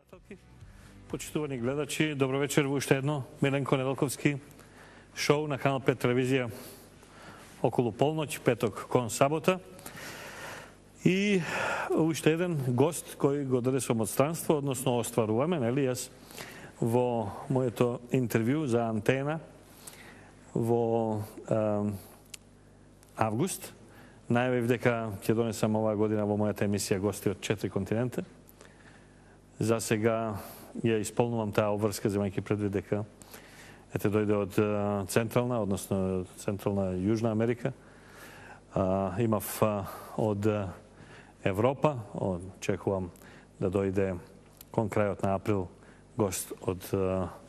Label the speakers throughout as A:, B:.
A: Слушателки, почитувани гледачи, добро вечер во уште едно Миленко Неделковски шоу на канал 5 телевизија околу полноќ, петок кон сабота. И уште еден гост кој го донесувам од странство, односно остваруваме, нели, јас во моето интервју за Антена во август најавив дека ќе донесам оваа година во мојата емисија гости од 4 континента. За сега ја исполнувам таа обврска, земајќи предвид дека дојде од Централна, односно Централна Јужна Америка. Имав од Европа, очекувам да дојде кон крајот на април гост од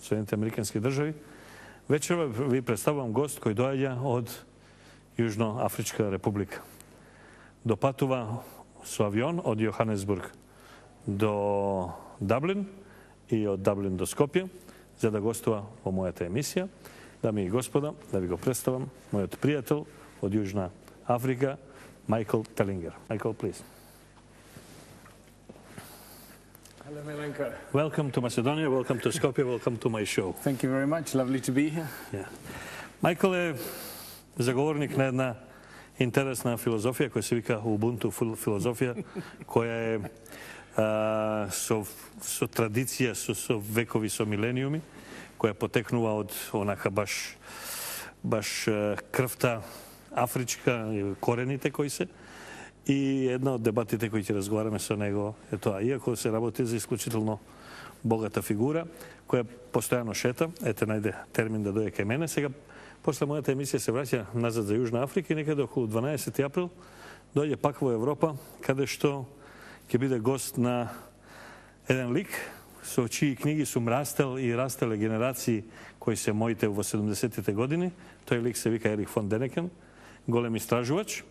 A: Соединените Американски држави. Вечерва ви представувам гост кој доаѓа од Јужноафричка република. Допатува со авион од Јоханесбург до Даблин и од Даблин до Скопје, за да гостува во мојата емисија. Дами и господа, да ви го представам мојот пријател од Јужна Африка, Майкъл Телинджър. Майкъл, please.
B: Hello, Milenko.
A: Welcome to Macedonia, welcome to Skopje, welcome to my show.
B: Thank you very much. Lovely to be here.
A: Yeah. Майкъл е заговорник на една интересна филозофија која се вика Ubuntu филозофија, која е со традиција, со векови, со милениуми, која потекнува од онака баш крвта афричка, корените кои се. И една од дебатите кои ќе разговараме со него е тоа. Иако се работи за исклучително богата фигура, која постојано шета, ете најде термин да дојде кај мене. Сега, после мојата емисија се враќа назад за Јужна Африка и некаде околу 12 април дојде пак во Европа, каде што ќе биде гост на еден лик со чии книги сум растел и растеле генерации кои се моите во 70-тите години. Тој лик се вика Ерих фон Денекен, голем истражувач,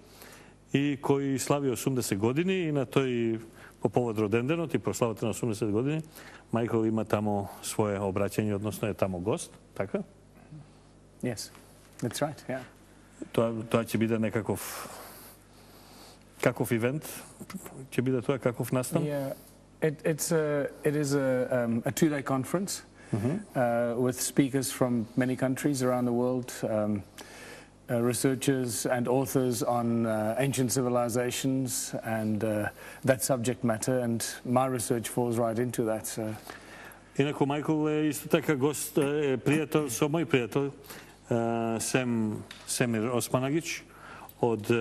A: и кој слави 80 години, и на тој по повод роденденот и прославата на 80 години, Майкъл има тамо свое обраќање, односно е тамо гост, така?
B: Yes, that's right, yeah.
A: Тоа ќе биде некаков ивент? Ќе биде тоа каков настан?
B: Yeah, it is a two-day conference with speakers from many countries around the world, researchers and authors on ancient civilizations and that subject matter, and my research falls right into that. So.
A: Инаку Майкъл е исто така гост, пријател со мој пријател Семир Османагич, од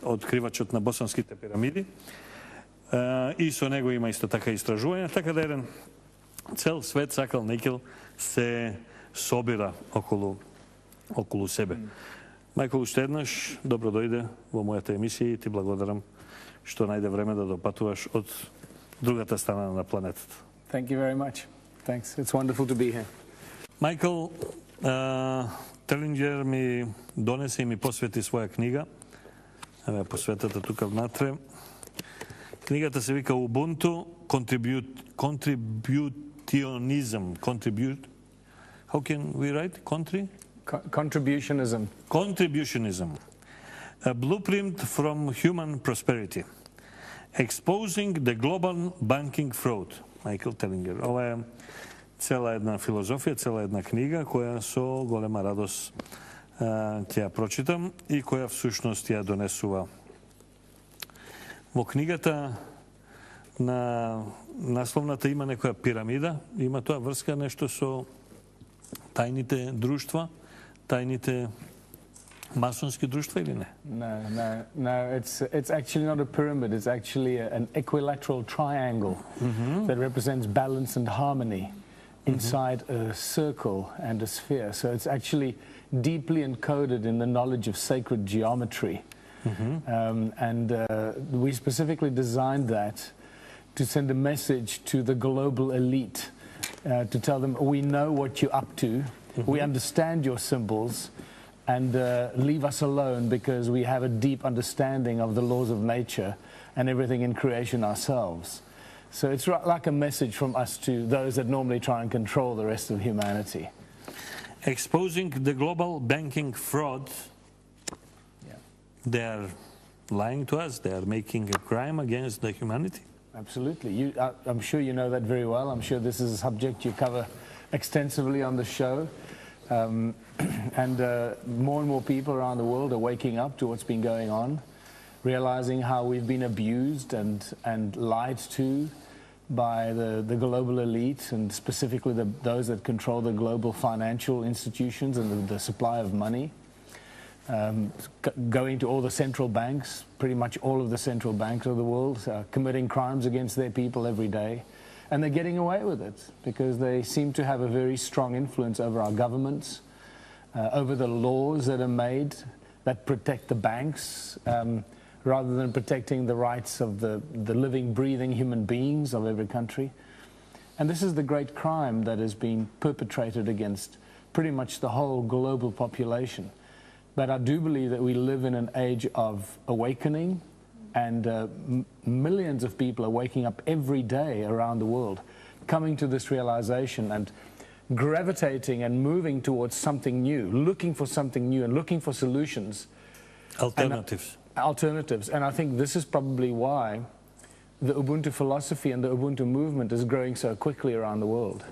A: откривачот на босанските пирамиди. И со него има исто така истражување, така да еден цел свет сакал некил се собира околу себе. Майкъл, уште еднаш добро дојде во мојата емисија и ти благодарам што најде време да допатуваш од другата страна на планетата.
B: Thank you very much. Thanks. It's wonderful to be here.
A: Майкъл, Телинджър ми донесе и ми посвети своја книга. Еве посветата тука внатре. Книгата се вика Ubuntu Contributionism. How can we write?
B: Contributionism.
A: Contributionism. A blueprint from human prosperity. Exposing the global banking fraud. Майкъл Телинджър. Ова е цела една филозофија, цела една книга која со голема радост ќе ја прочитам и која всушност ја донесува. Во книгата на насловната има некоја пирамида, има тоа врска нешто со тајните друштва, тајните масонски друштва или не?
B: No. It's actually not a pyramid. It's actually an equilateral triangle that represents balance and harmony inside a circle and a sphere. So it's actually deeply encoded in the knowledge of sacred geometry. And we specifically designed that to send a message to the global elite, to tell them, we know what you're up to, we understand your symbols, and leave us alone because we have a deep understanding of the laws of nature and everything in creation ourselves. So it's like a message from us to those that normally try and control the rest of humanity.
A: Exposing the global banking fraud. They are lying to us, they are making a crime against the humanity.
B: absolutely. I'm sure you know that very well. I'm sure this is a subject you cover extensively on the show. And more and more people around the world are waking up to what's been going on, realizing how we've been abused and lied to by the global elite, and specifically those that control the global financial institutions and the supply of money. Going to all the central banks, pretty much all of the central banks of the world, committing crimes against their people every day. And they're getting away with it because they seem to have a very strong influence over our governments, over the laws that are made that protect the banks, rather than protecting the rights of the living, breathing human beings of every country. And this is the great crime that has been perpetrated against pretty much the whole global population. But I do believe that we live in an age of awakening, and millions of people are waking up every day around the world, coming to this realization and gravitating and moving towards something new, looking for something new and looking for solutions.
A: Alternatives.
B: Alternatives. And I think this is probably why the Ubuntu philosophy and the Ubuntu movement is growing so quickly around the world.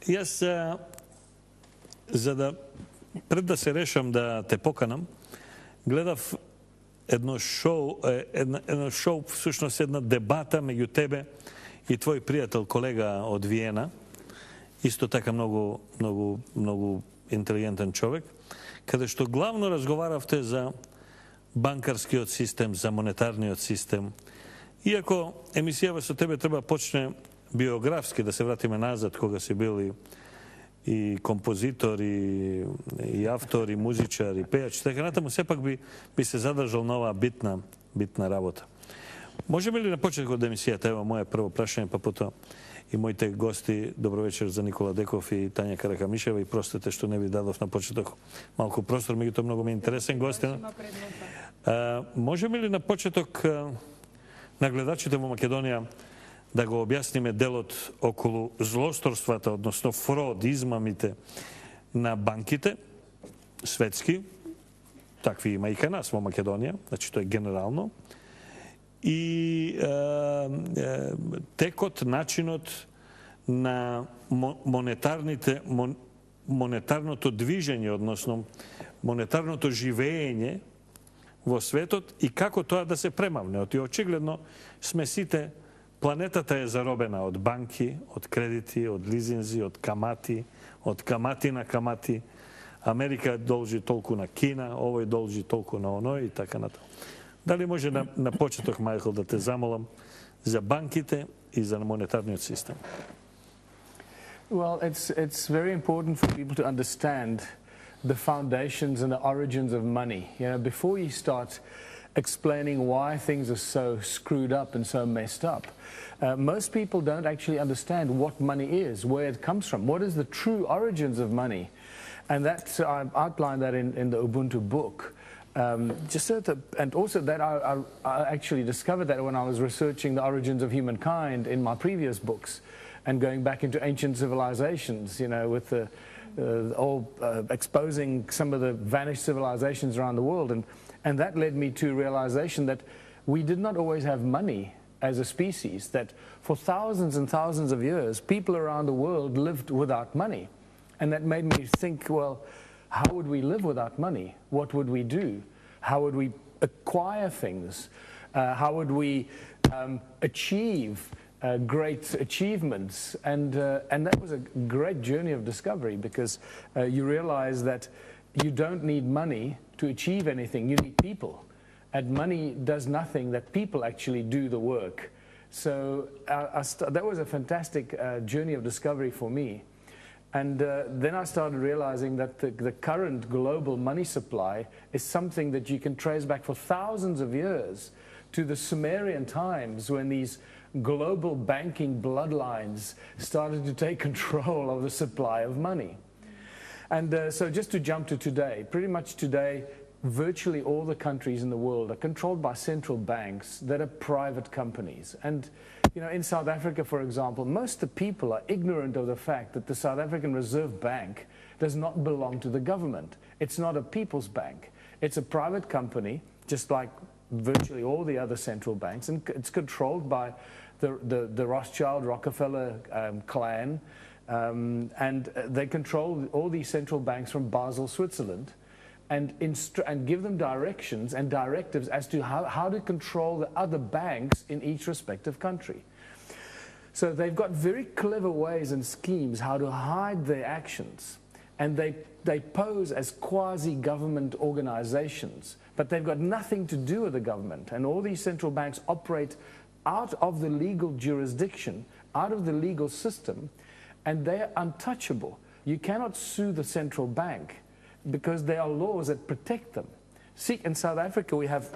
A: Yes, за да пред да се решам да те поканам, гледав едно шоу, всъщност една дебата меѓу тебе и твой приятел, колега од Виена, исто така много интелигентен човек, каде што главно разговаравте за банкарскиот систем, за монетарниот систем. Иако емисијава со тебе треба почне биографски, да се вратиме назад, кога си бил и композитор, и автор, и музичар, и пејач, така натаму сепак би се задржал на оваа битна работа. Можеме ли на почеток од емисијата, ево моје прво прашање, па потоа и моите гости, добро вечер за Никола Деков и Тања Каракамишева, и простете што не ви дадов на почеток малку простор, меѓутоа многу ми е интересен гостина. Можеме ли на почеток на гледачите во Македонија да го објасниме делот околу злосторствата, односно фрод, измамите на банките, светски, такви има и кај нас во Македонија, значи тоа е генерално, и текот, начинот на монетарното движење, односно монетарното живење во светот и како тоа да се премавне. И очигледно сме сите, планетата е заробена од банки, од кредити, од лизинзи, од камати на камати. Америка должи толку на Кина, овој должи толку на оној и така натаму. Дали може на почеток, Майкъл, да те замолам за банките и за монетарниот систем?
B: Well, it's very important for people to understand the foundations and the origins of money. You know, before you start explaining why things are so screwed up and so messed up, most people don't actually understand what money is, where it comes from, what is the true origins of money. And that's, I outlined that in the Ubuntu book. And also that I actually discovered that when I was researching the origins of humankind in my previous books and going back into ancient civilizations, you know, with exposing some of the vanished civilizations around the world. And that led me to realization that we did not always have money as a species, that for thousands and thousands of years, people around the world lived without money. And that made me think, well, how would we live without money? What would we do? How would we acquire things? How would we achieve great achievements? And that was a great journey of discovery, because you realize that you don't need money to achieve anything. You need people. And money does nothing, that people actually do the work. So that was a fantastic journey of discovery for me. And then I started realizing that the current global money supply is something that you can trace back for thousands of years to the Sumerian times, when these global banking bloodlines started to take control of the supply of money. And so just to jump to today, pretty much today, virtually all the countries in the world are controlled by central banks that are private companies. And you know, in South Africa, for example, most of the people are ignorant of the fact that the South African Reserve Bank does not belong to the government. It's not a people's bank. It's a private company, just like virtually all the other central banks, and it's controlled by the Rothschild, Rockefeller clan, and they control all these central banks from Basel, Switzerland, and give them directions and directives as to how to control the other banks in each respective country. So they've got very clever ways and schemes how to hide their actions, and they pose as quasi-government organizations, but they've got nothing to do with the government, and all these central banks operate out of the legal jurisdiction, out of the legal system, and they're untouchable. You cannot sue the central bank because there are laws that protect them. See, in South Africa we have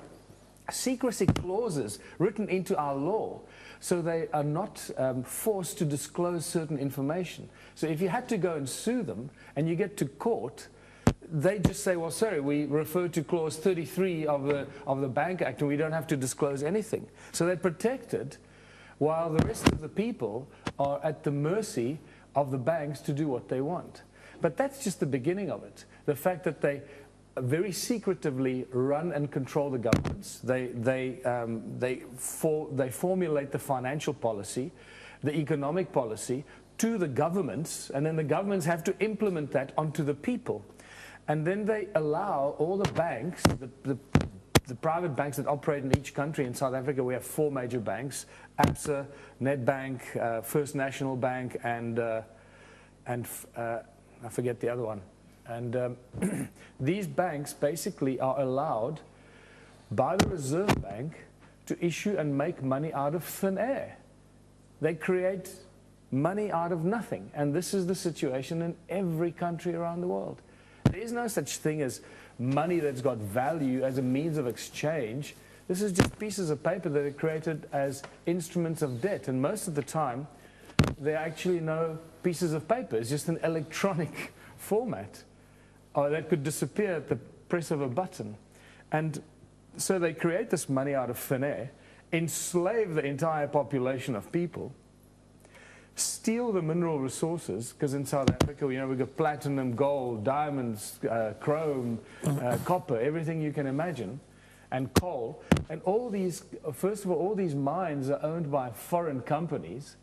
B: secrecy clauses written into our law, so they are not forced to disclose certain information. So if you had to go and sue them and you get to court, they just say, well, sorry, we refer to clause 33 of the Bank Act and we don't have to disclose anything. So they're protected while the rest of the people are at the mercy of the banks to do what they want. But that's just the beginning of it. The fact that they very secretively run and control the governments. They formulate the financial policy, the economic policy to the governments, and then the governments have to implement that onto the people. And then they allow all the banks, the private banks that operate in each country. In South Africa we have 4 major banks: ABSA, Nedbank, First National Bank, and I forget the other one. And these banks basically are allowed by the Reserve Bank to issue and make money out of thin air. They create money out of nothing. And this is the situation in every country around the world. There is no such thing as money that's got value as a means of exchange. This is just pieces of paper that are created as instruments of debt. And most of the time, there are actually no pieces of paper. It's just an electronic format that could disappear at the press of a button. And so they create this money out of thin air, enslave the entire population of people, steal the mineral resources, because in South Africa, you know, we've got platinum, gold, diamonds, chrome, copper, everything you can imagine, and coal. And all these, first of all these mines are owned by foreign companies,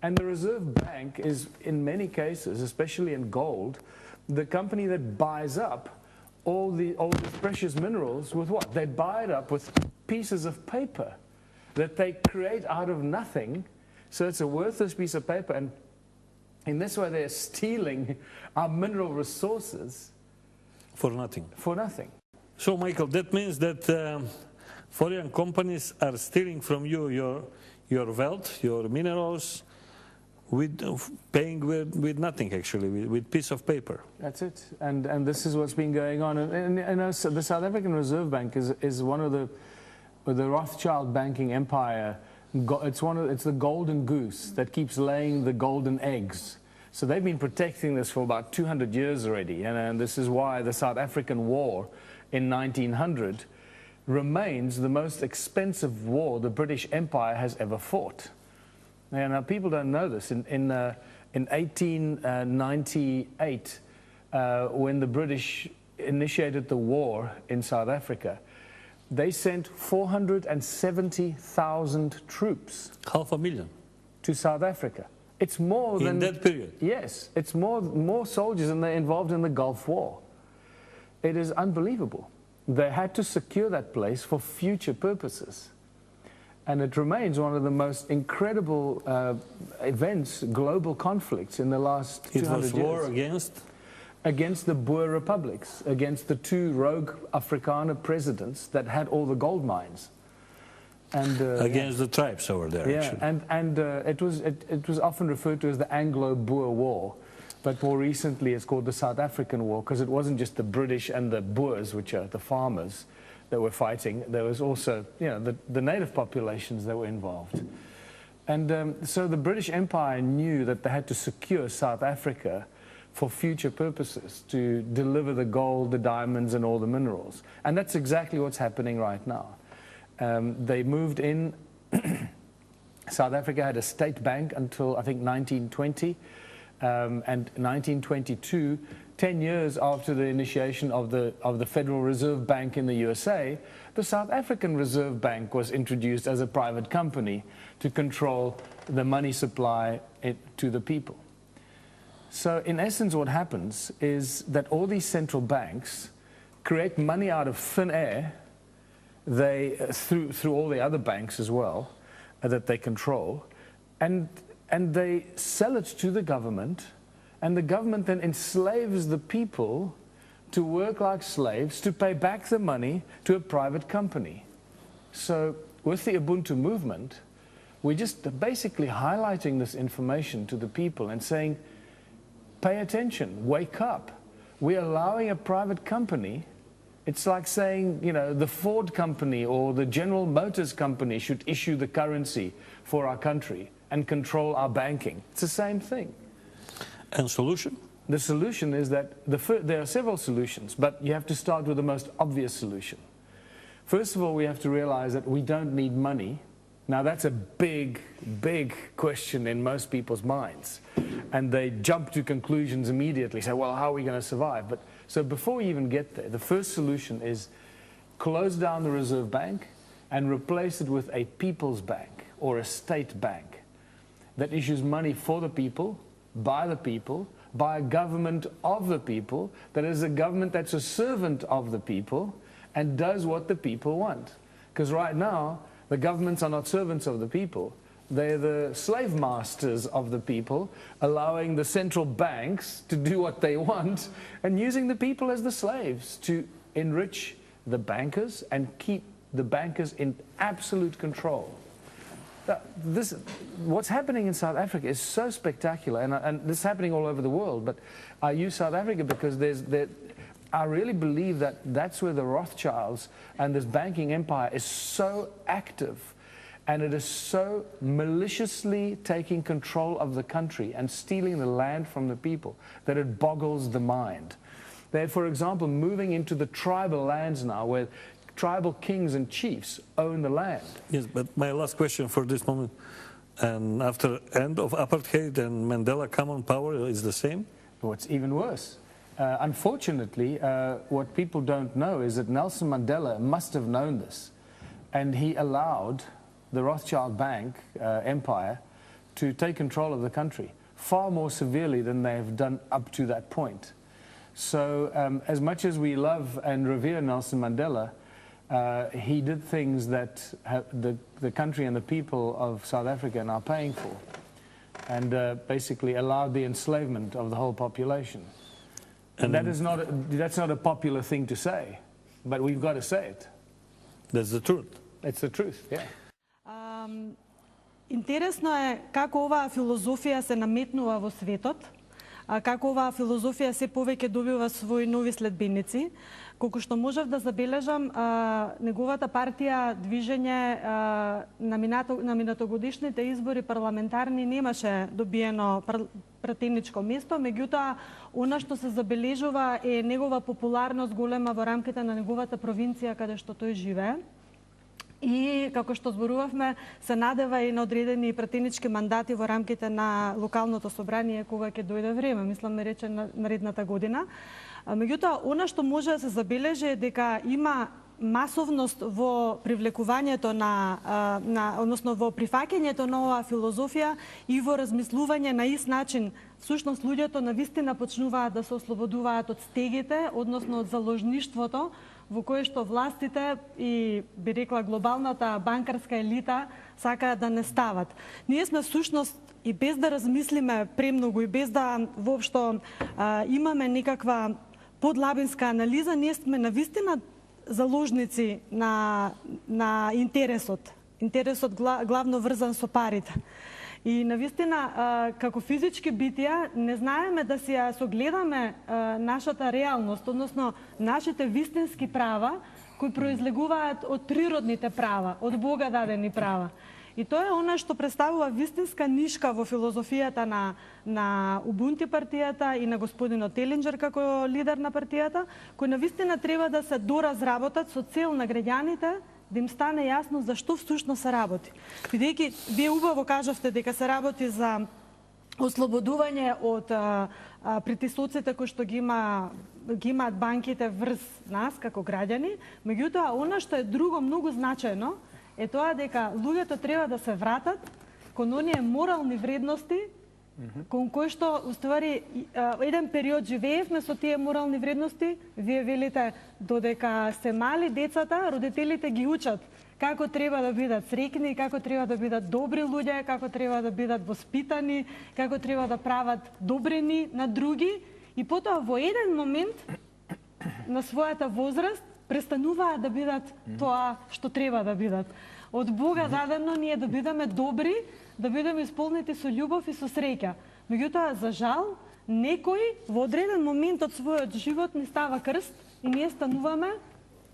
B: and the Reserve Bank is, in many cases, especially in gold, the company that buys up all these precious minerals with what? They buy it up with pieces of paper that they create out of nothing. So it's a worthless piece of paper, and in this way they're stealing our mineral resources
A: for nothing.
B: For nothing.
A: So, Michael, that means that foreign companies are stealing from you your wealth, your minerals, paying with nothing, actually, with piece of paper.
B: That's it, and this is what's been going on. And so the South African Reserve Bank is one of the Rothschild banking empire. It's the golden goose that keeps laying the golden eggs. So they've been protecting this for about 200 years already, and this is why the South African War in 1900 remains the most expensive war the British Empire has ever fought. Now people don't know this. In 1898, when the British initiated the war in South Africa, they sent 470,000 troops.
A: 500,000.
B: To South Africa. It's more than...
A: In that period?
B: Yes. It's more soldiers than they involved in the Gulf War. It is unbelievable. They had to secure that place for future purposes. And it remains one of the most incredible events, global conflicts in the last 200 years. It was
A: war against?
B: Against the Boer republics, against the 2 rogue Afrikaner presidents that had all the gold mines. And,
A: against the tribes over there, actually.
B: And it was often referred to as the Anglo-Boer War, but more recently it's called the South African War, because it wasn't just the British and the Boers, which are the farmers, that were fighting. There was also, you know, the native populations that were involved. And so the British Empire knew that they had to secure South Africa for future purposes, to deliver the gold, the diamonds, and all the minerals. And that's exactly what's happening right now. They moved in. South Africa had a state bank until, I think, 1920. And 1922, 10 years after the initiation of the Federal Reserve Bank in the USA, the South African Reserve Bank was introduced as a private company to control the money supply to the people. So in essence, what happens is that all these central banks create money out of thin air, through all the other banks as well, that they control, and they sell it to the government, and the government then enslaves the people to work like slaves to pay back the money to a private company. So with the Ubuntu movement, we're just basically highlighting this information to the people and saying, pay attention, wake up. We're allowing a private company. It's like saying, you know, the Ford company or the General Motors company should issue the currency for our country and control our banking. It's the same thing.
A: And solution?
B: The solution is that there are several solutions, but you have to start with the most obvious solution. First of all, we have to realize that we don't need money. Now, that's a big, big question in most people's minds. And they jump to conclusions immediately, say, well, how are we going to survive? But so before we even get there, the first solution is close down the Reserve Bank and replace it with a people's bank or a state bank that issues money for the people, by a government of the people, that is a government that's a servant of the people and does what the people want. Because right now, the governments are not servants of the people. They're the slave masters of the people, allowing the central banks to do what they want and using the people as the slaves to enrich the bankers and keep the bankers in absolute control. What's happening in South Africa is so spectacular, and this is happening all over the world, but I use South Africa because I really believe that that's where the Rothschilds and this banking empire is so active, and it is so maliciously taking control of the country and stealing the land from the people that it boggles the mind. They're, for example, moving into the tribal lands now where tribal kings and chiefs own the land.
A: Yes, but my last question for this moment, and after end of apartheid and Mandela come on power, is the same?
B: What's even worse. Unfortunately, what people don't know is that Nelson Mandela must have known this, and he allowed the Rothschild Bank empire to take control of the country far more severely than they have done up to that point. So as much as we love and revere Nelson Mandela, he did things that the country and the people of South Africa are now paying for, and basically allowed the enslavement of the whole population. And that's not a popular thing to say, but we've got to say it.
A: That's the truth.
B: It's the truth, yeah.
C: Интересно е како оваа филозофија се наметнува во светот, како оваа филозофија се повеќе добива своји нови следбеници. Колку што можев да забележам, неговата партија движение на минатогодишните избори парламентарни немаше добиено пратеничко место, меѓутоа она што се забележува е негова популарност голема во рамките на неговата провинција каде што тој живее. И, како што зборувавме, се надева и на одредени пратенички мандати во рамките на локалното собрание кога ќе дојде време, мислам ме рече наредната година. Меѓутоа, она што може да се забележи е дека има масовност во привлекувањето односно во прифаќањето на оваа филозофија и во размислување на ист начин. Всушност, луѓето навистина почнуваат да се ослободуваат од стегите, односно од заложништвото, во кое што властите и, би рекла, глобалната банкарска елита сакаат да не стават. Ние сме всушност и без да размислиме премногу и без да воопшто имаме никаква подлабинска анализа, ние сме навистина заложници на интересот. Интересот главно врзан со парите. И навистина, како физички битија, не знаеме да си ја согледаме нашата реалност, односно нашите вистински права, кои произлегуваат од природните права, од Бога дадени права. И тоа е она што представува вистинска нишка во филозофијата на Убунту партијата и на господинот Телинджър како лидер на партијата, кои навистина треба да се доразработат со цел на граѓаните да им стане јасно зашто всушност се работи. Бидејќи вие убаво кажавте дека се работи за ослободување од притисоците кои што ги имаат банките врз нас како граѓани, меѓутоа она што е друго многу значајно е тоа дека луѓето треба да се вратат кон оние морални вредности кон кои што уствари еден период живеевме со тие морални вредности. Вие велите додека се мали децата, родителите ги учат како треба да бидат среќни, како треба да бидат добри луѓе, како треба да бидат воспитани, како треба да прават добрини на други, и потоа во еден момент на својата возраст престануваат да бидат тоа што треба да бидат. Од Бога дадено ние да бидеме добри, да бидеме исполнети со љубов и со среќа. Меѓутоа, за жал, некој во одреден момент од својот живот не става крст и ние стануваме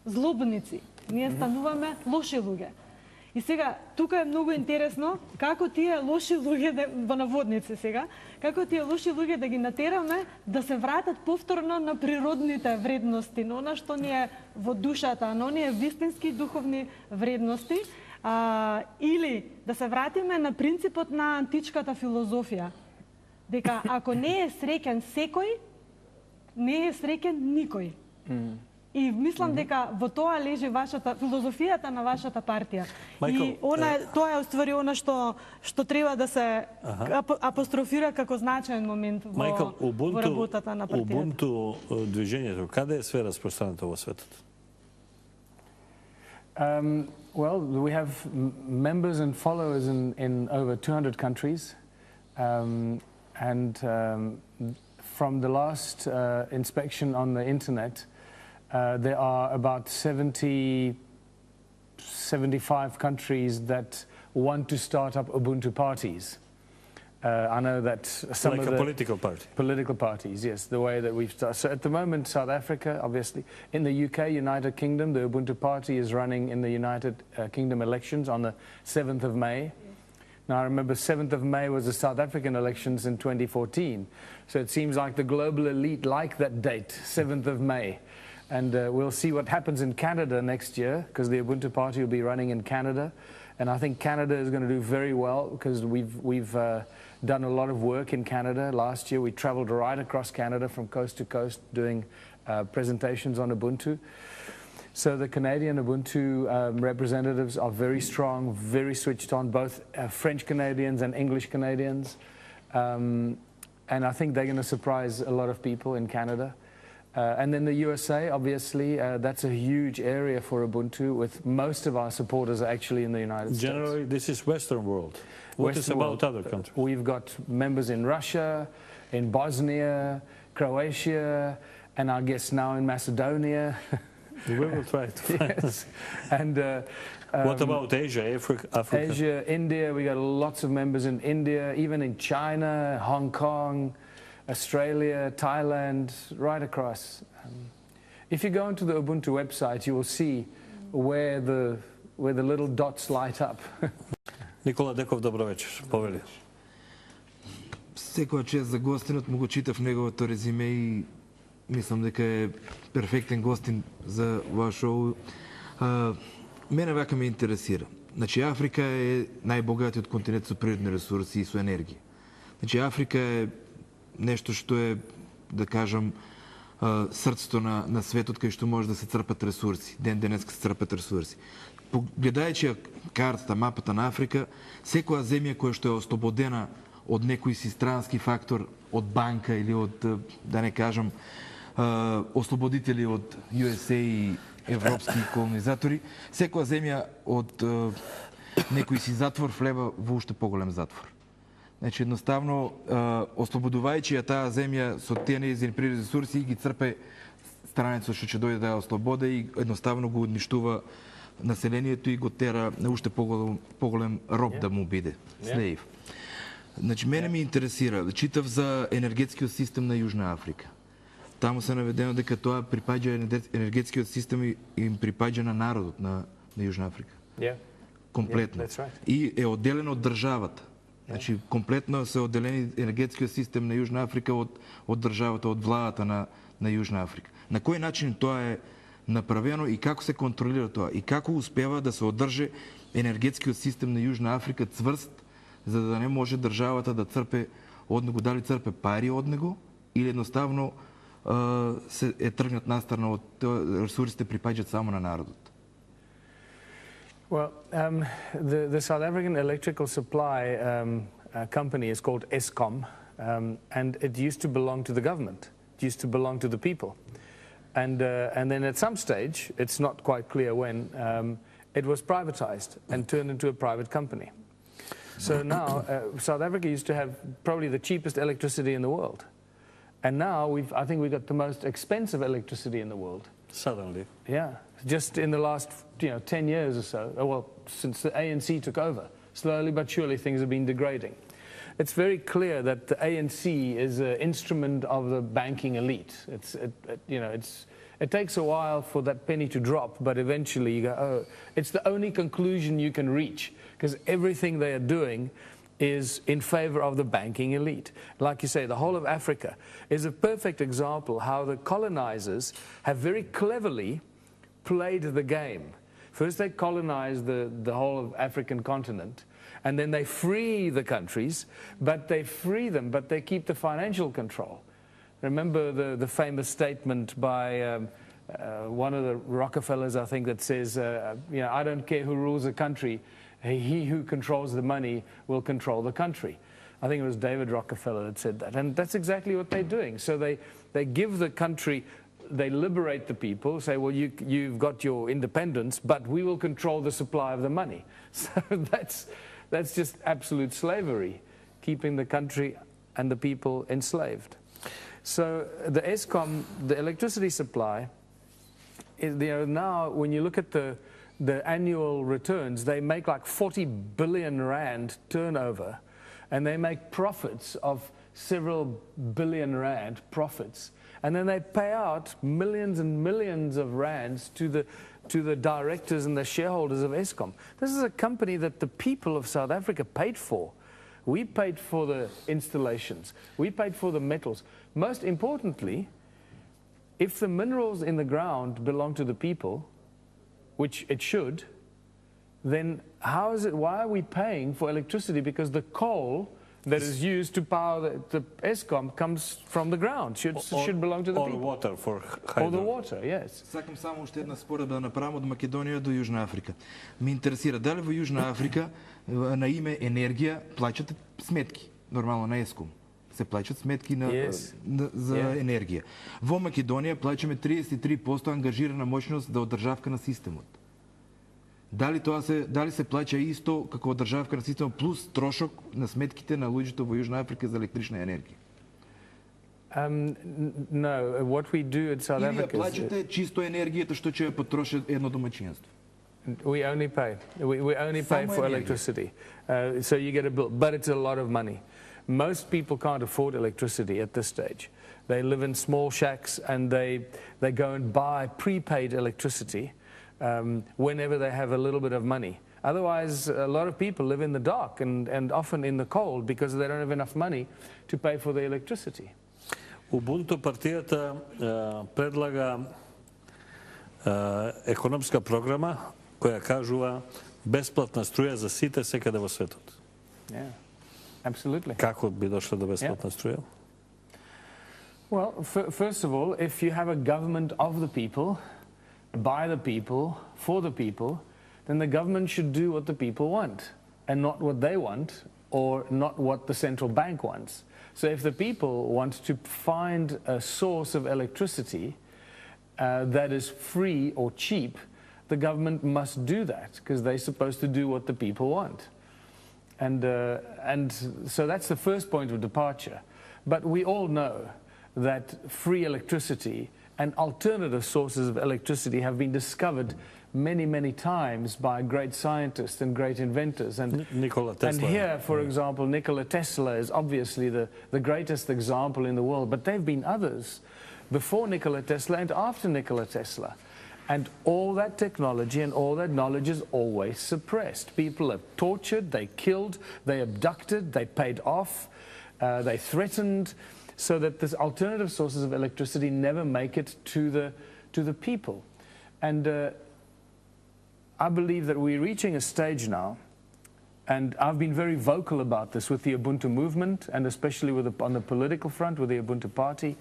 C: злобници. Ние стануваме лоши луѓе. И сега, тука е многу интересно како тие лоши луѓе, во наводници сега, како тие лоши луѓе да ги натераме да се вратат повторно на природните вредности, на она што ни е во душата, на оние вистински духовни вредности, или да се вратиме на принципот на античката философија, дека ако не е среќен секој, не е среќен никој. И мислам дека во тоа лежи филозофијата на вашата партија.
A: Майкъл,
C: И тоа е уствари она што треба да се апострофира како значаен момент во работата на партијата.
A: Ubuntu движението, каде е све распространето во светот?
B: Well, we have members and followers in over 200 countries. From the last inspection on the internet, there are about 75 countries that want to start up Ubuntu parties. I know that some of the political parties, yes, the way that we've started. So at the moment, South Africa, obviously, in the UK, United Kingdom, the Ubuntu party is running in the United Kingdom elections on the 7th of May. Now, I remember 7th of May was the South African elections in 2014. So it seems like the global elite like that date, 7th of May. And we'll see what happens in Canada next year, because the Ubuntu party will be running in Canada. And I think Canada is going to do very well, because we've done a lot of work in Canada. Last year we traveled right across Canada from coast to coast doing presentations on Ubuntu. So the Canadian Ubuntu representatives are very strong, very switched on, both French Canadians and English Canadians. And I think they're going to surprise a lot of people in Canada. And then the USA, obviously, that's a huge area for Ubuntu, with most of our supporters are actually in the United States.
A: Generally, this is Western world. What is about other countries?
B: We've got members in Russia, in Bosnia, Croatia, and I guess now in Macedonia.
A: We will try to find.
B: Yes. And
A: what about Asia, Africa?
B: Asia, India, we got lots of members in India, even in China, Hong Kong, Australia, Thailand, right across. If you go into the Ubuntu website, you will see where the little dots light up.
A: Никола Деков, добро вечер. Повели.
D: Секоја чест за гостинот, му го читав неговото резиме и мислам дека е перфектен гостин за ваш шоу. Мене вака ме интересира. Значи, Африка е најбогатиот континент со природни ресурси и со енергија. Значи, Африка е нешто што е, да кажам, срцето на светот, кај што може да се црпат ресурси. Денеска се црпат ресурси. Гледајќи картата, мапата на Африка, секоја земја која што е ослободена од некој си странски фактор, од банка или од, да не кажам, ослободители од USA и европски колонизатори, секоја земја од некој си затвор влева во уште поголем затвор. Значи, едноставно, ослободувајќи ја таа земја со тие нејзини природни ресурси, ги црпе странецот што ќе дојде да ја ослобода и едноставно го уништува населението и го тера на уште поголем роб да му биде, слеив. Значи, мене ми интересира, читав за енергетскиот систем на Јужна Африка. Таму се наведено дека тоа припаѓа енергетскиот систем и им припаѓа на народот на Јужна Африка. Комплетно. И е одделено од државата. Значи, комплетно се одделени енергетскиот систем на Јужна Африка од државата, од владата на Јужна Африка. На кој начин тоа е направено и како се контролира тоа? И како успева да се одржи енергетскиот систем на Јужна Африка цврст, за да не може државата да црпе од него, дали црпе пари од него или едноставно се е тргнат настрана од ресурсите припаѓаат само на народот?
B: Well, the South African electrical supply company is called Eskom, and it used to belong to the government. It used to belong to the people. And then at some stage, it's not quite clear when, it was privatized and turned into a private company. So now, South Africa used to have probably the cheapest electricity in the world. And now I think we've got the most expensive electricity in the world.
A: Suddenly.
B: Yeah, just in the last 10 years or so, well, since the ANC took over, slowly but surely things have been degrading. It's very clear that the ANC is an instrument of the banking elite. It takes a while for that penny to drop, but eventually you go, oh, it's the only conclusion you can reach, because everything they are doing is in favor of the banking elite. Like you say, the whole of Africa is a perfect example how the colonizers have very cleverly played the game. First they colonize the whole of African continent, and then they free the countries, but they keep the financial control. Remember the famous statement by one of the Rockefellers, I think, that says, I don't care who rules a country, he who controls the money will control the country. I think it was David Rockefeller that said that. And that's exactly what they're doing. So they give the country, they liberate the people, say, well, you've got your independence, but we will control the supply of the money. So that's just absolute slavery, keeping the country and the people enslaved. So the Eskom, the electricity supply, is, now when you look at the annual returns, they make like 40 billion rand turnover, and they make profits of several billion rand profits. And then they pay out millions and millions of rands to the directors and the shareholders of Eskom. This is a company that the people of South Africa paid for. We paid for the installations. We paid for the metals. Most importantly, if the minerals in the ground belong to the people, which it should, then why are we paying for electricity? Because the coal that is used to power the Eskom comes from the ground. Should belong to the people.
A: Or water for hydro.
B: Or the water, yes.
D: Сакам само още една споредба да направим од Македонија до Јужна Африка. Ме интересира дали во Јужна Африка на име енергија плаќате сметки, нормално на Еском. Се плаќат сметки за енергија. Во Македонија плаќаме 33% ангажирана моќност за одржавка на системот. Дали се плаќа исто како одржавка на системот плюс трошок на сметките на луѓето во Јужна Африка за електрична енергија?
B: No, what we do in South Africa
D: is... Или ја плаќате чисто енергијата што ќе ја потроши едно домаќинство?
B: We only pay. We only pay for electricity. So you get a bill, but it's a lot of money. Most people can't afford electricity at this stage. They live in small shacks and they go and buy prepaid electricity whenever they have a little bit of money. Otherwise, a lot of people live in the dark and often in the cold because they don't have enough money to pay for the electricity.
A: Ubuntu партијата предлага економска програма која кажува бесплатна струја за сите секаде во светот.
B: Yeah. Absolutely.
A: Како би дошла до бесплатна струја?
B: Well, first of all, if you have a government of the people, by the people, for the people, then the government should do what the people want and not what they want or not what the central bank wants. So if the people want to find a source of electricity that is free or cheap, the government must do that because they're supposed to do what the people want. And so that's the first point of departure. But we all know that free electricity and alternative sources of electricity have been discovered many, many times by great scientists and great inventors. And
A: Nikola Tesla.
B: And here, for example, Nikola Tesla is obviously the greatest example in the world. But there have been others before Nikola Tesla and after Nikola Tesla. And all that technology and all that knowledge is always suppressed. People are tortured, they killed, they abducted, they paid off, they threatened, so that these alternative sources of electricity never make it to the people. And I believe that we're reaching a stage now And I've been very vocal about this with the Ubuntu Movement, and especially on the political front with the Ubuntu Party.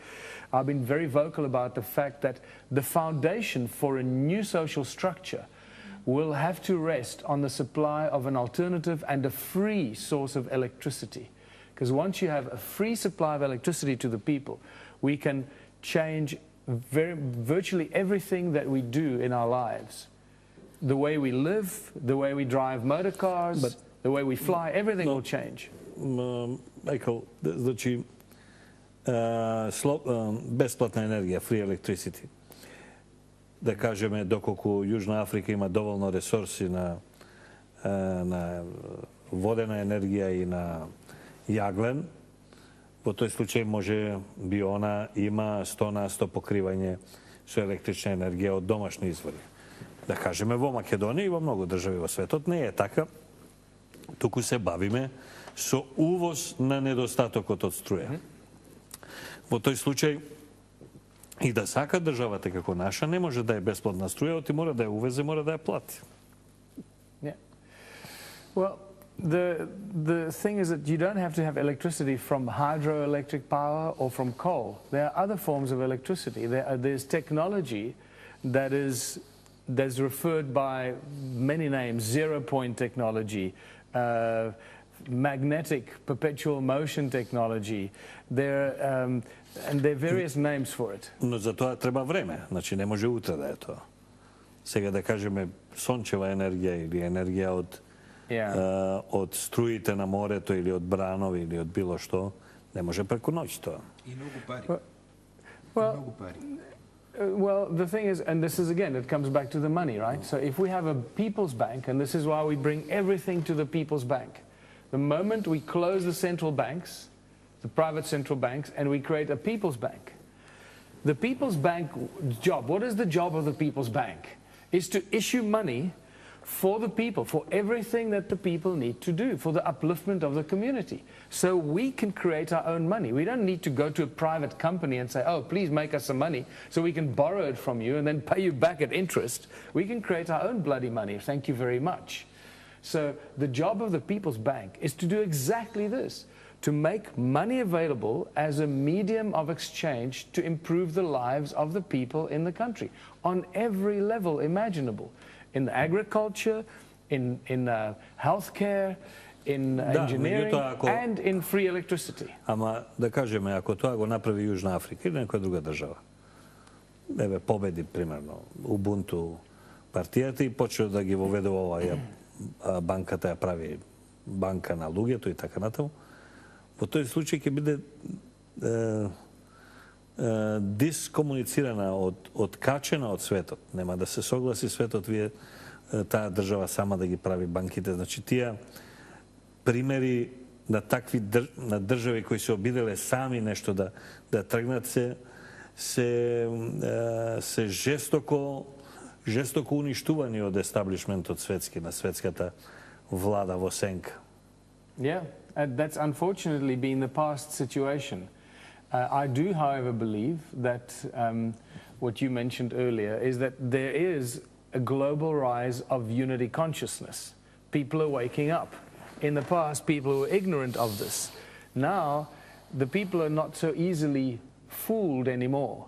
B: I've been very vocal about the fact that the foundation for a new social structure will have to rest on the supply of an alternative and a free source of electricity. Because once you have a free supply of electricity to the people, we can change virtually everything that we do in our lives. The way we live, the way we drive motor cars, the way we fly, everything will change.
A: Майкъл, значи безплатна енергия, free electricity. Да кажем, доколку Южна Африка има доволно ресурси на водена енергија и на јаглен, во тој случај може би она има 100% покривање со електрична енергија од домашни извори. Да кажеме, во Македонија и во многу држави во светот не е така. Туку се бавиме со увоз на недостатокот од струја. Во тој случај и да сака државата како наша, не може да е бесплатна струја, оти мора да ја увезе, мора да ја плати.
B: Yeah. Well, the thing is that you don't have to have electricity from hydroelectric power or from coal. There are other forms of electricity. There's technology that's referred by many names: zero-point technology, magnetic perpetual motion technology. And there are various names for it.
A: Но за тоа треба време. Значи не може утре да е тоа. Сега да кажеме сончева енергија или енергија од струите на морето или од бранови или од било што, не може преку ноќ тоа.
D: И многу пари.
B: Well, the thing is, and this is again, it comes back to the money, right? So if we have a people's bank, and this is why we bring everything to the people's bank. The moment we close the central banks, the private central banks, and we create a people's bank. The people's bank job, what is the job of the people's bank? Is to issue money for the people, for everything that the people need to do, for the upliftment of the community. So we can create our own money. We don't need to go to a private company and say, oh, please make us some money so we can borrow it from you and then pay you back at interest. We can create our own bloody money. Thank you very much. So the job of the People's Bank is to do exactly this, to make money available as a medium of exchange to improve the lives of the people in the country on every level imaginable. In agriculture, in healthcare, in engineering, and in free electricity.
A: Ама да кажеме, ако тоа го направи Јужна Африка или некоја друга држава, еве победи примерно Убунту партијата и почне да ги воведува оваа банката, ја прави банка на луѓето и така натаму, во тој случај ќе биде дискомуницирана, откачена од светот. Нема да се согласи светот вие таа држава сама да ги прави банките. Значи тие примери на такви на држави кои се обиделе сами нешто да тргнат се жестоко уништувани од естаблишментот светски, на светската влада во сенка.
B: Yeah, that's unfortunately been the past situation. I do, however, believe that what you mentioned earlier is that there is a global rise of unity consciousness. People are waking up. In the past, people were ignorant of this. Now, the people are not so easily fooled anymore,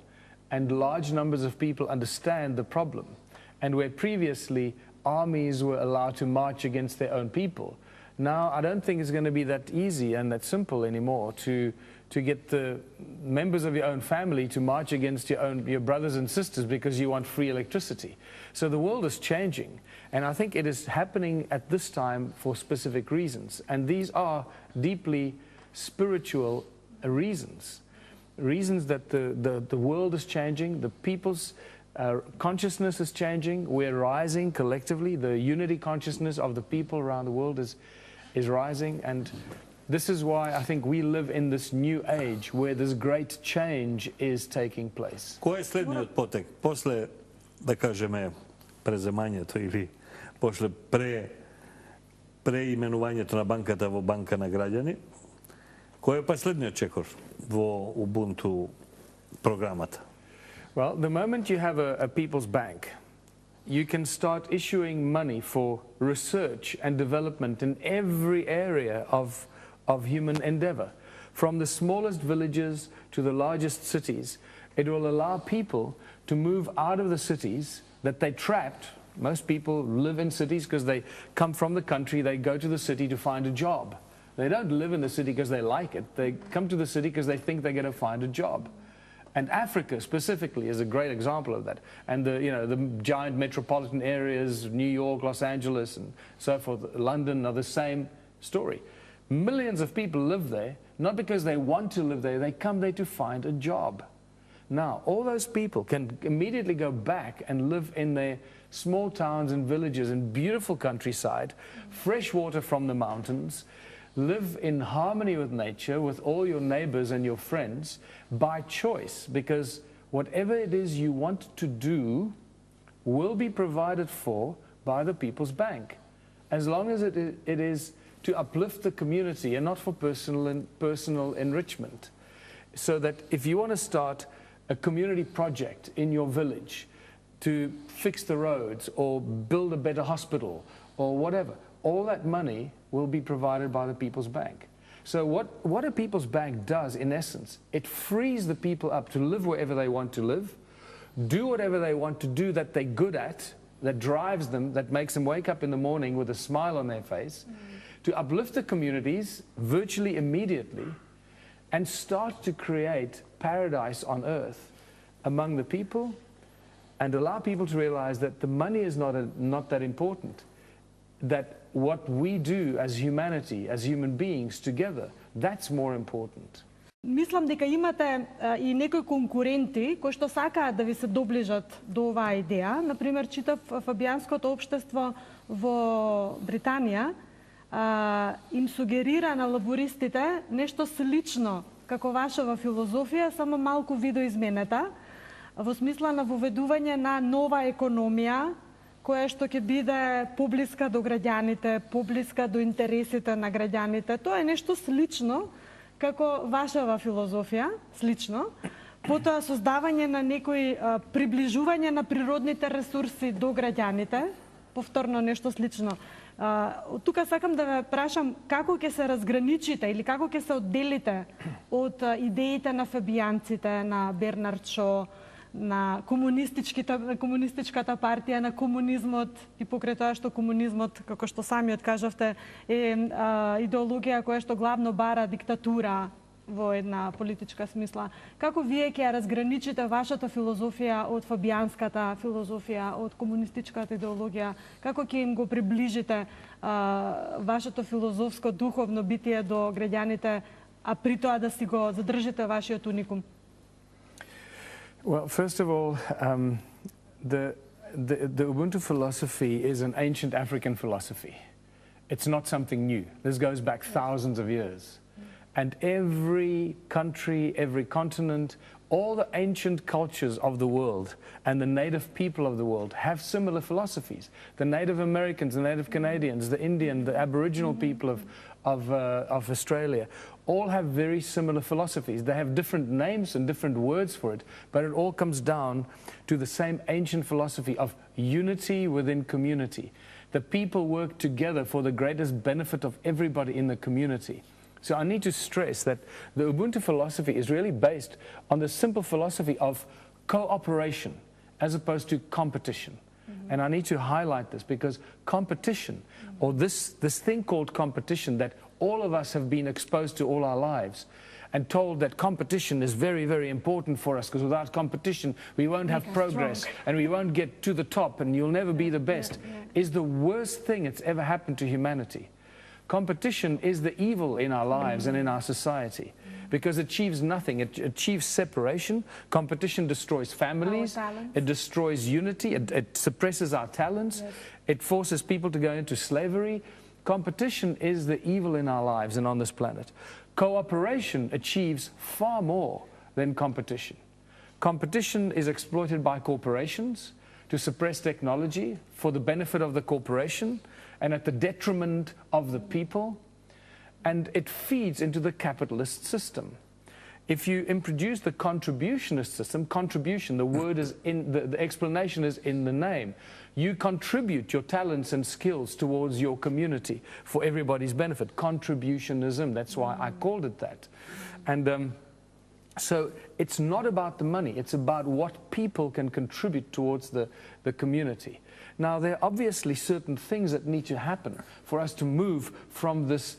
B: and large numbers of people understand the problem. And where previously armies were allowed to march against their own people, now I don't think it's going to be that easy and that simple anymore to get the members of your own family to march against your brothers and sisters because you want free electricity. So the world is changing, and I think it is happening at this time for specific reasons. And these are deeply spiritual reasons. Reasons that the world is changing, the people's consciousness is changing, we're rising collectively, the unity consciousness of the people around the world is rising, and this is why I think we live in this new age where this great change is taking place.
A: Кој е следниот потек? После, да кажеме, преземањето или после преименувањето на банката во банка на граѓани, кој е па следниот чекор во Ubuntu програмата?
B: Well, the moment you have a people's bank, you can start issuing money for research and development in every area of human endeavor. From the smallest villages to the largest cities, it will allow people to move out of the cities that they trapped. Most people live in cities because they come from the country, they go to the city to find a job. They don't live in the city because they like it. They come to the city because they think they're going to find a job. And Africa specifically is a great example of that. And the giant metropolitan areas, New York, Los Angeles, and so forth, London, are the same story. Millions of people live there, not because they want to live there, they come there to find a job. Now, all those people can immediately go back and live in their small towns and villages in beautiful countryside, fresh water from the mountains, live in harmony with nature, with all your neighbors and your friends, by choice, because whatever it is you want to do will be provided for by the People's Bank, as long as it is to uplift the community and not for personal enrichment. So that if you want to start a community project in your village to fix the roads or build a better hospital or whatever, all that money will be provided by the People's Bank. So what a People's Bank does, in essence, it frees the people up to live wherever they want to live, do whatever they want to do that they're good at, that drives them, that makes them wake up in the morning with a smile on their face, to uplift the communities virtually immediately and start to create paradise on earth among the people, and allow people to realize that the money is not that important, that what we do as humanity, as human beings together, that's more important.
C: Мислам дека имате и некои конкуренти кои што сакаат да ви се доближат до оваа идеја. Например, читав фабијанското општество во Британија им сугерира на лабористите нешто слично како вашава филозофија, само малку видоизменета, во смисла на воведување на нова економија, која што ќе биде поблиска до граѓаните, поблиска до интересите на граѓаните. Тоа е нешто слично како вашава филозофија, слично. Потоа создавање на некои приближување на природните ресурси до граѓаните, повторно нешто слично. Тука сакам да ве прашам како ќе се разграничите или како ќе се одделите од идеите на фабијанците, на Бернард Шо, на комунистичката партија, на комунизмот, и покрај тоа што комунизмот, како што самиот кажавте, е идеологија која што главно бара диктатура во една политичка смисла. Како вие ќе ја разграничите вашата филозофија од фабијанската филозофија, од комунистичката идеологија? Како ќе им го приближите вашето филозофско духовно битие до граѓаните, а при тоа да си го задржите вашиот уникум?
B: Well, first of all, the Ubuntu philosophy is an ancient African philosophy. It's not something new. This goes back thousands of years. And every country, every continent, all the ancient cultures of the world and the native people of the world have similar philosophies. The Native Americans, the Native Canadians, the Indian, the Aboriginal people of Australia, all have very similar philosophies. They have different names and different words for it, but it all comes down to the same ancient philosophy of unity within community. The people work together for the greatest benefit of everybody in the community. So I need to stress that the Ubuntu philosophy is really based on the simple philosophy of cooperation as opposed to competition. And I need to highlight this because competition, or this thing called competition that all of us have been exposed to all our lives and told that competition is very, very important for us because without competition we won't have progress and we won't get to the top and you'll never be the best, is the worst thing that's ever happened to humanity. Competition is the evil in our lives and in our society because it achieves nothing. It achieves separation. Competition destroys families. It destroys unity. It suppresses our talents. Yes. It forces people to go into slavery. Competition is the evil in our lives and on this planet. Cooperation achieves far more than competition. Competition is exploited by corporations to suppress technology for the benefit of the corporation and at the detriment of the people, and it feeds into the capitalist system. If you introduce the contributionist system, contribution, the word is in, the explanation is in the name. You contribute your talents and skills towards your community for everybody's benefit. Contributionism, that's why I called it that. And so it's not about the money, it's about what people can contribute towards the community. Now, there are obviously certain things that need to happen for us to move from this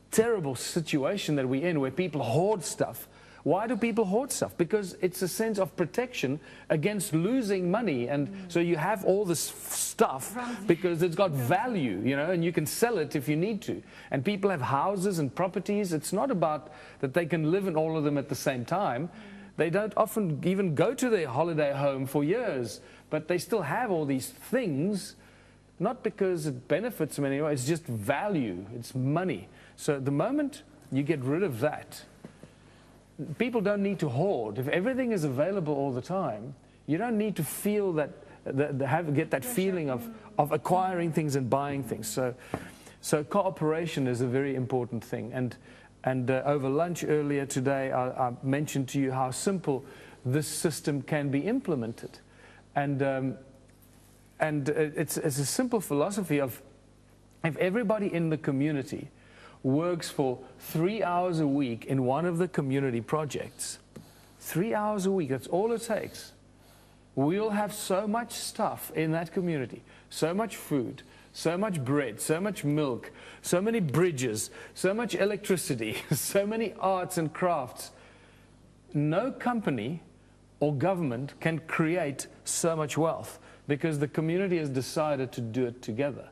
B: terrible situation that we're in where people hoard stuff. Why do people hoard stuff? Because it's a sense of protection against losing money. And so you have all this stuff because it's got value, you know, and you can sell it if you need to. And people have houses and properties. It's not about that they can live in all of them at the same time. They don't often even go to their holiday home for years, but they still have all these things, not because it benefits them anymore, it's just value, it's money. So the moment you get rid of that, people don't need to hoard. If everything is available all the time, you don't need to feel that, get that feeling of acquiring things and buying things. So cooperation is a very important thing. And over lunch earlier today, I mentioned to you how simple this system can be implemented. And it's a simple philosophy of if everybody in the community works for 3 hours a week in one of the community projects, 3 hours a week, that's all it takes. We'll have so much stuff in that community, so much food, so much bread, so much milk, so many bridges, so much electricity, so many arts and crafts. No company or government can create so much wealth because the community has decided to do it together.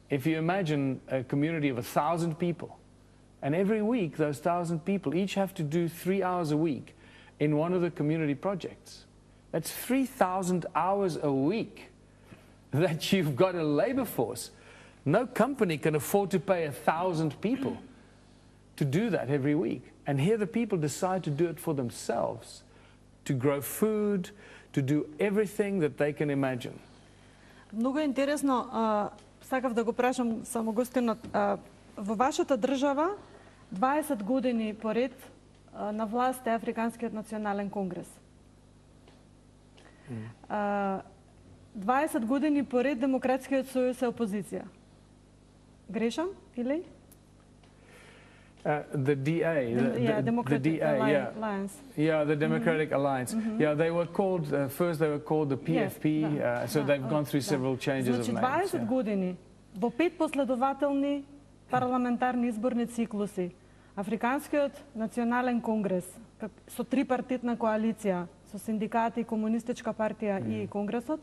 B: If you imagine a community of 1,000 people, and every week those 1,000 people each have to do 3 hours a week in one of the community projects, that's 3,000 hours a week that you've got a labor force. No company can afford to pay 1,000 people to do that every week. And here the people decide to do it for themselves, to grow food, to do everything that they can imagine.
C: Много е интересно, сакав да го прашам само гостинот. Во вашата држава 20 години поред на власт е Африканскиот национален конгрес. 20 години поред Демократскиот сојуз е опозиција. Грешам или?
B: The DA,
C: the Democratic
B: the DA,
C: Alliance.
B: Yeah, the Democratic Alliance. Yeah, they were called, first they were called the PFP, so they've gone through several changes of names.
C: 20 години во 5 последователни парламентарни изборни циклуси Африканскиот национален конгрес со трипартитна коалиција со синдикати, комунистичка партија и конгресот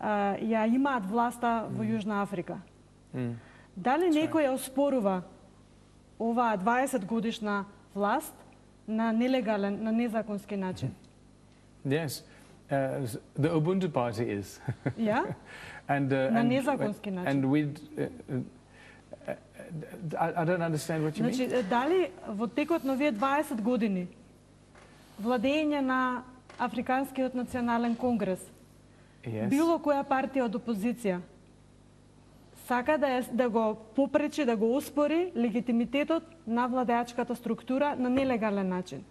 C: ја имаат власта во Јужна Африка. Дали некој ја оспорува оваа 20 годишна власт на нелегален, на незаконски начин?
B: Yes. The Ubuntu party is.
C: Yeah? На незаконски начин.
B: And we I don't understand what you mean.
C: Значи, дали во текот на овие 20 години владење на Африканскиот национален конгрес, било која партија од опозиција сака да го попречи, да го оспори легитимитетот на владеачката структура на нелегален начин,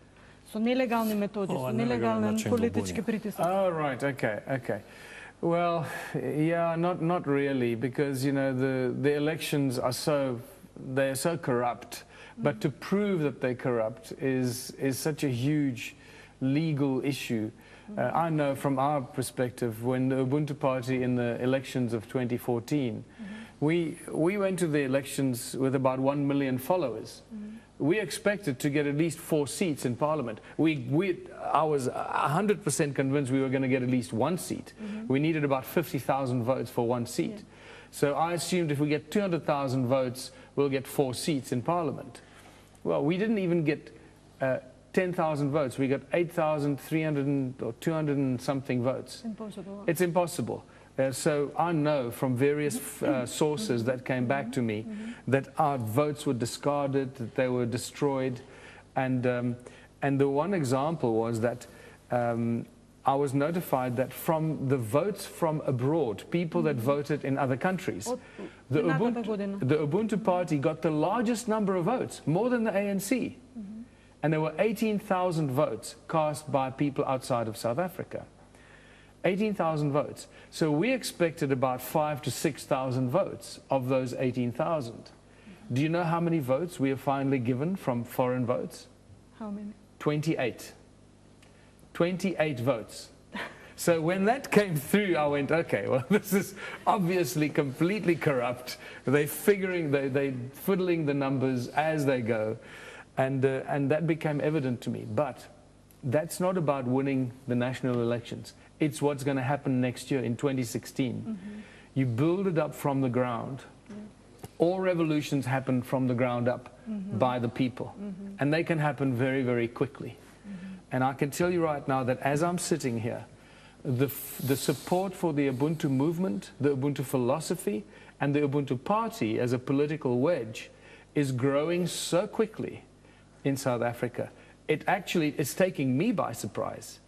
C: со нелегални методи, со нелегален политички притисок?
B: Oh, right, okay. Well, yeah, not really, because you know the elections are so corrupt. But to prove that they're corrupt is such a huge legal issue. I know from our perspective, when the Ubuntu party in the elections of 2014, we went to the elections with about 1 million followers. We expected to get at least 4 seats in Parliament. I was 100% convinced we were going to get at least 1 seat. We needed about 50,000 votes for 1 seat. Yeah. So I assumed if we get 200,000 votes, we'll get 4 seats in Parliament. Well, we didn't even get 10,000 votes. We got 8,300 or 200 and something votes.
C: Impossible.
B: It's impossible. So I know from various sources that came back to me that our votes were discarded, that they were destroyed. And the one example was that I was notified that from the votes from abroad, people that voted in other countries, the Ubuntu party got the largest number of votes, more than the ANC. And there were 18,000 votes cast by people outside of South Africa. 18,000 votes. So we expected about 5,000 to 6,000 votes of those 18,000. Do you know how many votes we have finally given from foreign votes?
C: How many?
B: 28. 28 votes. So when that came through, I went, okay, well, this is obviously completely corrupt. They're fiddling the numbers as they go. And that became evident to me. But that's not about winning the national elections. It's what's going to happen next year in 2016. You build it up from the ground. All revolutions happen from the ground up by the people. And they can happen very, very quickly. And I can tell you right now that as I'm sitting here, the support for the Ubuntu movement, the Ubuntu philosophy, and the Ubuntu party as a political wedge is growing so quickly in South Africa. It's taking me by surprise.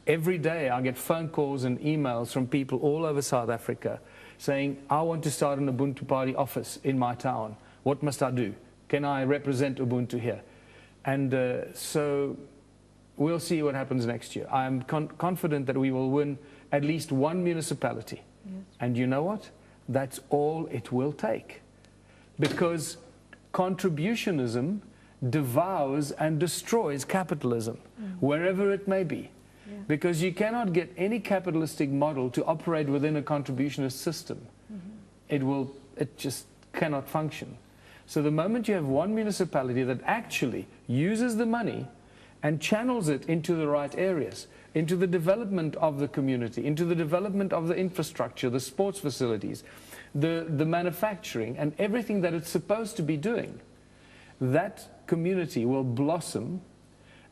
B: Every day I get phone calls and emails from people all over South Africa saying, I want to start an Ubuntu party office in my town. What must I do? Can I represent Ubuntu here? And so we'll see what happens next year. I'm confident that we will win at least one municipality. Yes. And you know what? That's all it will take. Because contributionism devours and destroys capitalism, wherever it may be. Yeah. Because you cannot get any capitalistic model to operate within a contributionist system. It just cannot function. So the moment you have one municipality that actually uses the money and channels it into the right areas, into the development of the community, into the development of the infrastructure, the sports facilities, the manufacturing, and everything that it's supposed to be doing, that community will blossom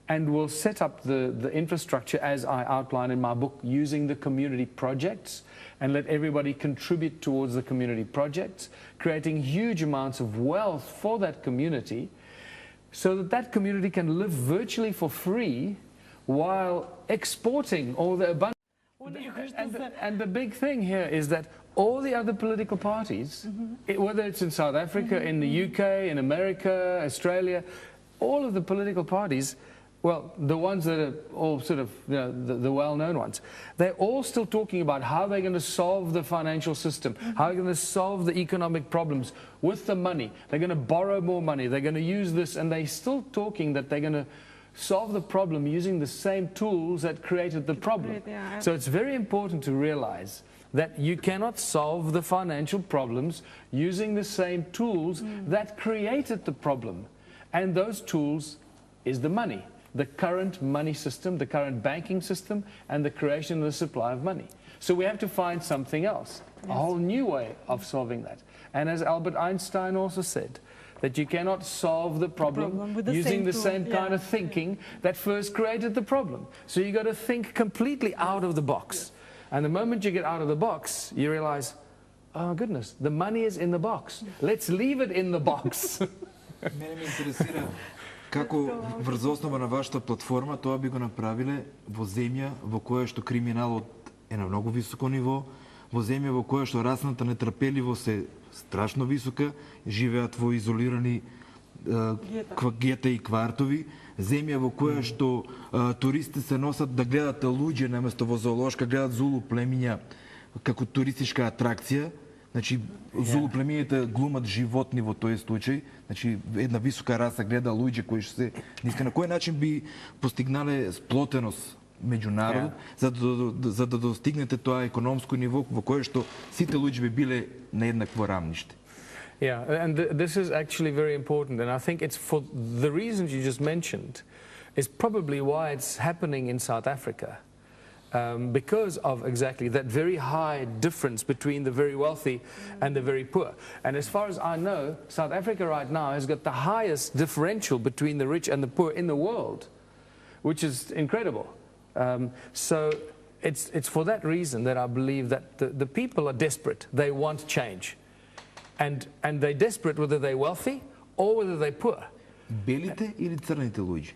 B: and will set up the infrastructure as I outline in my book, using the community projects, and let everybody contribute towards the community projects, creating huge amounts of wealth for that community, so that that community can live virtually for free while exporting all the abundance. And the big thing here is that all the other political parties, whether it's in South Africa, in the UK, in America, Australia, all of the political parties, well, the ones that are all sort of, you know, the well-known ones, they're all still talking about how they're going to solve the financial system, how they're going to solve the economic problems with the money. They're going to borrow more money. They're going to use this, and they're still talking that they're going to solve the problem using the same tools that created the problem. Yeah. So it's very important to realize that you cannot solve the financial problems using the same tools that created the problem. And those tools is the money. The current money system, the current banking system, and the creation and the supply of money. So we have to find something else, a whole new way of solving that. And as Albert Einstein also said, that you cannot solve the problem using the same kind of thinking that first created the problem. So you've got to think completely out of the box. And the moment you get out of the box, you realize, oh goodness, the money is in the box. Let's leave it in the box.
D: Мене ме интересира како врз основа на вашата платформа тоа би го направиле во земја во која што криминалот е на многу високо ниво, во земја во која што расната нетрпеливост е страшно висока, живеат во изолирани гета и квартови, земја во која што туристи се носат да гледат луѓе наместо во зоолошка, гледат зулу племиња како туристичка атракција. Значи, зулу племињата глумат животни во тој случај. Значи, една висока раса гледа луѓе кои што се ниска. На кој начин би постигнале сплотеност меѓу народот, за да достигнете тоа економско ниво во кое што сите луѓе би биле на еднакво рамниште?
B: Yeah, and this is actually very important, and I think it's for the reasons you just mentioned is probably why it's happening in South Africa. Because of exactly that very high difference between the very wealthy and the very poor. And as far as I know, South Africa right now has got the highest differential between the rich and the poor in the world, which is incredible. So it's for that reason that I believe that the people are desperate. They want change. And they're desperate whether they're wealthy or whether they're poor.
D: Белите или црните луѓе?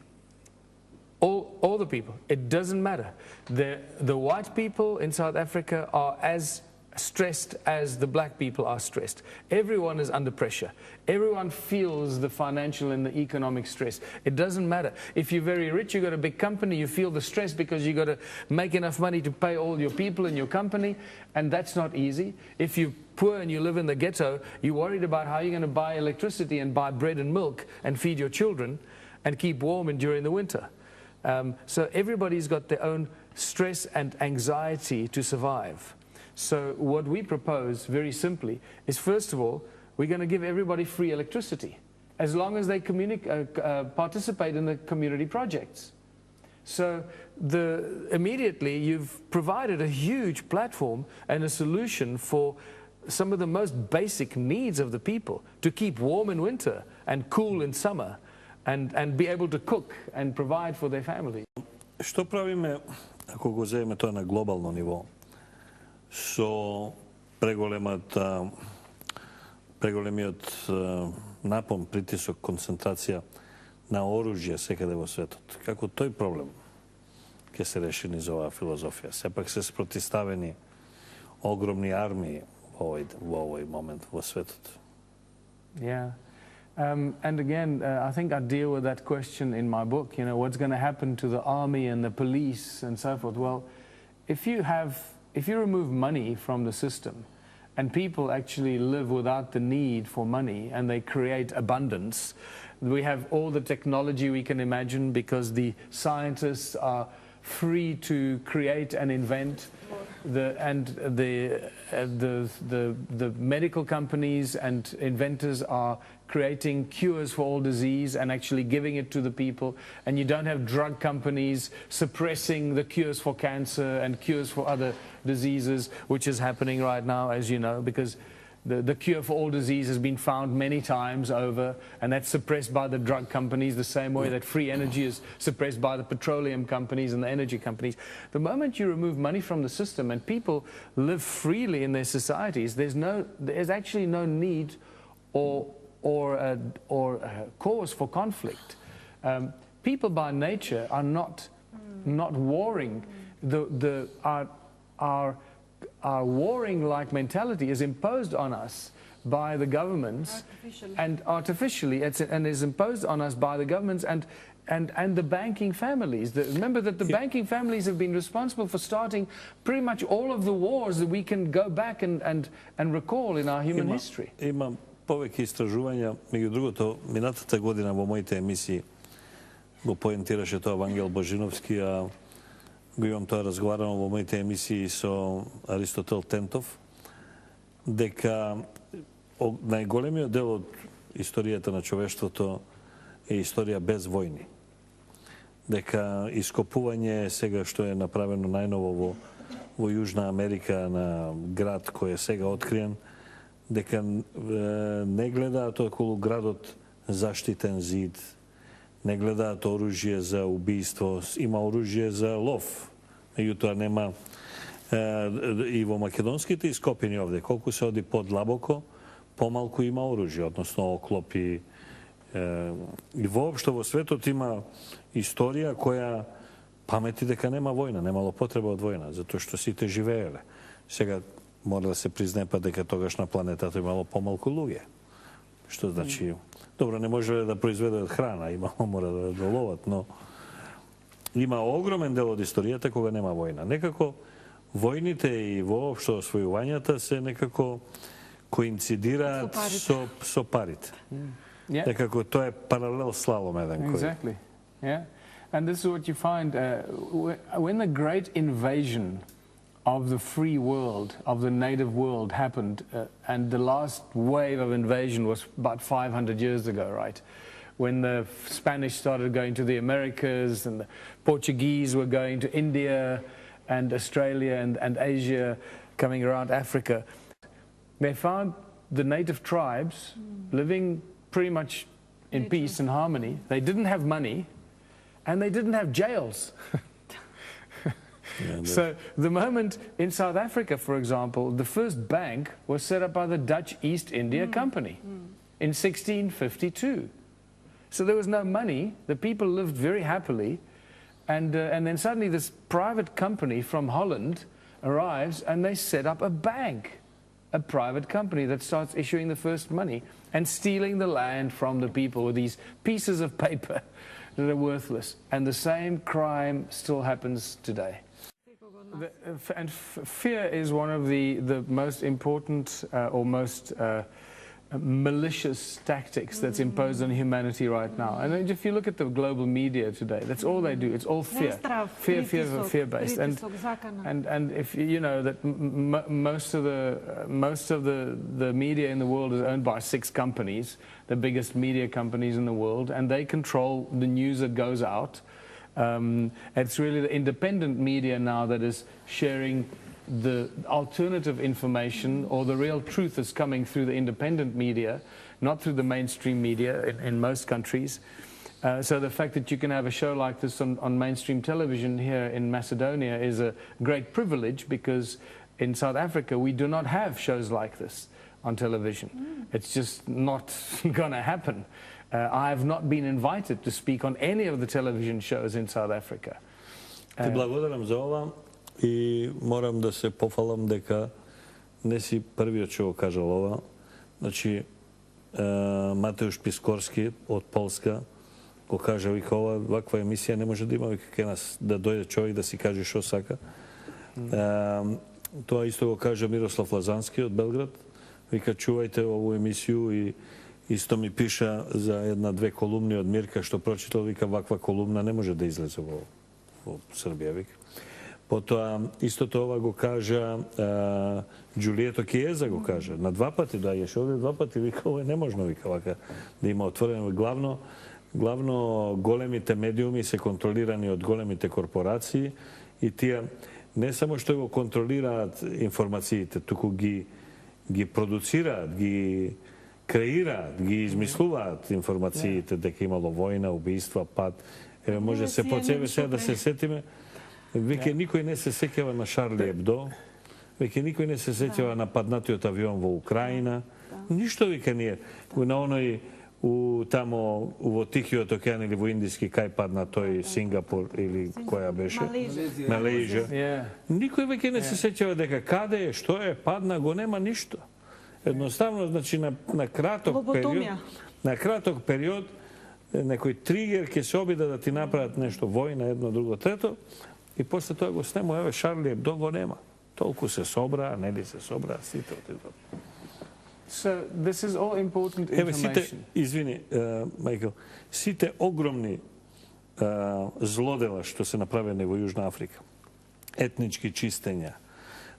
B: All the people. It doesn't matter. The white people in South Africa are as stressed as the black people are stressed. Everyone is under pressure. Everyone feels the financial and the economic stress. It doesn't matter. If you're very rich, you've got a big company, you feel the stress because you've got to make enough money to pay all your people in your company, and that's not easy. If you're poor and you live in the ghetto, you're worried about how you're going to buy electricity and buy bread and milk and feed your children and keep warm during the winter. So everybody's got their own stress and anxiety to survive. So what we propose, very simply, is first of all, we're going to give everybody free electricity, as long as they participate in the community projects. So immediately you've provided a huge platform and a solution for some of the most basic needs of the people, to keep warm in winter and cool in summer, and be able to cook and provide for their families.
A: Што правиме, ако го земеме тоа на глобално ниво, со преголемиот напон, притисок, концентрација на оружје секаде во светот? Како тој проблем ќе се реши низ оваа филозофија? Сепак се спротиставени огромни армии во овој момент во светот.
B: Yeah. And again, I think I deal with that question in my book, you know, what's going to happen to the army and the police and so forth. Well, if you remove money from the system and people actually live without the need for money and they create abundance, we have all the technology we can imagine because the scientists are free to create and invent, the medical companies and inventors are creating cures for all disease and actually giving it to the people, and you don't have drug companies suppressing the cures for cancer and cures for other diseases, which is happening right now, as you know, because the cure for all disease has been found many times over, and that's suppressed by the drug companies the same way that free energy is suppressed by the petroleum companies and the energy companies. The moment you remove money from the system and people live freely in their societies, there's actually no need or cause for conflict. People by nature are not warring. Our warring-like mentality is imposed on us by the governments, and artificially, and is imposed on us by the governments and the banking families. Remember that the banking families have been responsible for starting pretty much all of the wars that we can go back and recall in our human history.
A: Имам повеќе истражувања, меѓу другото, минатата година во моите емисии го поентираше тоа Ангел Божиновски, а го имам тоа разговарано во моите емисии со Аристотел Тентов, дека најголемиот дел од историјата на човештвото е историја без војни. Дека ископување сега што е направено најново во Јужна Америка на град кој е сега откриен, дека не гледаат околу градот заштитен зид, не гледаат оружје за убиство, има оружје за лов. Меѓутоа нема и во македонските ископини овде, колку се оди подлабоко, помалку има оружје, односно оклопи. И воопшто во светот има историја која памети дека нема војна, немало потреба од војна, затоа што сите живееле. Сега мора да се признае па дека тогаш на планетата имало помалку луѓе. Што значи, добро, не можеле да произведат храна, мора да доловат, но има огромен дел од историјата кога нема војна. Некако војните и воопшто освојувањата се некако коинцидираат со парите. Некако тоа е паралел слалом еден кој.
B: Exactly. Yeah. And this is what you find when the great invasion of the free world, of the native world happened, and the last wave of invasion was about 500 years ago, right? When the Spanish started going to the Americas and the Portuguese were going to India and Australia and Asia, coming around Africa, they found the native tribes living pretty much in peace and harmony. They didn't have money and they didn't have jails. So the moment in South Africa, for example, the first bank was set up by the Dutch East India Company in 1652. So there was no money, the people lived very happily, and then suddenly this private company from Holland arrives and they set up a bank, a private company that starts issuing the first money and stealing the land from the people with these pieces of paper that are worthless. And the same crime still happens today. And fear is one of the most important or most malicious tactics that's imposed on humanity right now. And if you look at the global media today, that's all they do. It's all fear. Fear-based. And if you know that most of the media in the world is owned by 6 companies, the biggest media companies in the world, and they control the news that goes out. It's really the independent media now that is sharing the alternative information, or the real truth is coming through the independent media, not through the mainstream media in most countries. So the fact that you can have a show like this on mainstream television here in Macedonia is a great privilege, because in South Africa we do not have shows like this on television. It's just not going to happen. I have not been invited to speak on any of the television shows in South Africa.
A: Ти благодарам за ова и морам да се пофалам дека не си првиот што го кажал ова. Значи, Матеуш Пискорски од Полска го кажа, вика, ова ваква емисија не може да има, вика, кај нас да дојде човек да си каже што сака. Тоа исто го кажа Мирослав Лазански од Белград. Вика, чувајте ову емисију, и исто ми пиша за една-две колумни од Мирка што прочитал, вика, ваква колумна не може да излезе во Србија, вика. Потоа, истото ова го кажа Джулието Киеза, го кажа. На 2 пати дајеш овде, 2 пати, вика, ова е неможно, вика, вака, да има отворено. Главно големите медиуми се контролирани од големите корпорации, и тие не само што го контролираат информациите, туку ги продуцираат, ги креираат, ги измислуваат информациите, дека имало војна, убиства, пад. Еве, може се по себе сега да се сетиме. Веќе никој не се сеќава на Шарли Ебдо, веќе никој не се сеќава на паднатиот авион во Украина. Ништо, вика, ние. На оној, тамо во Тихиот океан или во Индиски, кај падна тој, Сингапур или која беше? Малезија. Никој веќе не се сеќава дека каде е, што е, падна, го нема ништо. Едноставно, значи, на краток период, некој тригер ќе се обида да ти направат нешто, војна, едно, друго, трето, и после тоа го снему, еве, Шарли Ебдо го нема. Толку се собра, нели се собра, сите отидат.
B: So this is all important information.
A: Еве, сите, извини, Майкъл, сите огромни злодела што се направени во Јужна Африка, етнички чистења,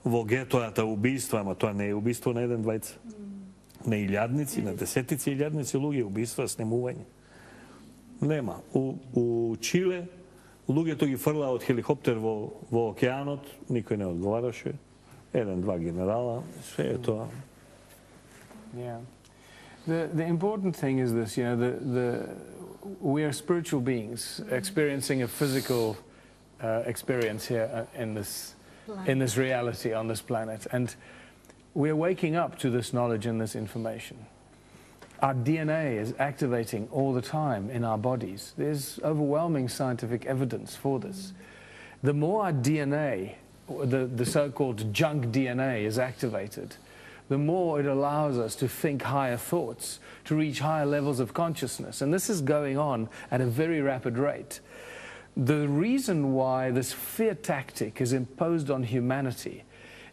A: во гетоата убиства, ама тоа не е убиство на еден двајца, на илјадници, на десетици илјадници луѓе, убиства, снемување. Нема. У Чиле луѓето ги фрлаа од хеликоптер во океанот, никој не одговараше, еден-два генерала, све е тоа.
B: Yeah. The important thing is this, you know, we are spiritual beings experiencing a physical experience here in this reality on this planet, and we are waking up to this knowledge and this information. Our DNA is activating all the time in our bodies. There's overwhelming scientific evidence for this. The more our DNA, the so-called junk DNA, is activated, the more it allows us to think higher thoughts, to reach higher levels of consciousness. And this is going on at a very rapid rate. The reason why this fear tactic is imposed on humanity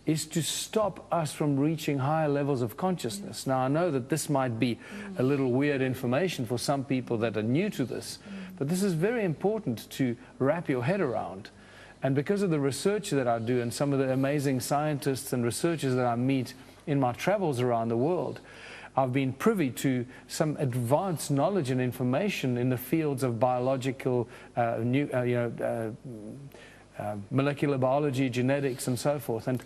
B: is to stop us from reaching higher levels of consciousness. Now, I know that this might be a little weird information for some people that are new to this, but this is very important to wrap your head around. And because of the research that I do and some of the amazing scientists and researchers that I meet in my travels around the world, I've been privy to some advanced knowledge and information in the fields of biological, molecular biology, genetics, and so forth. And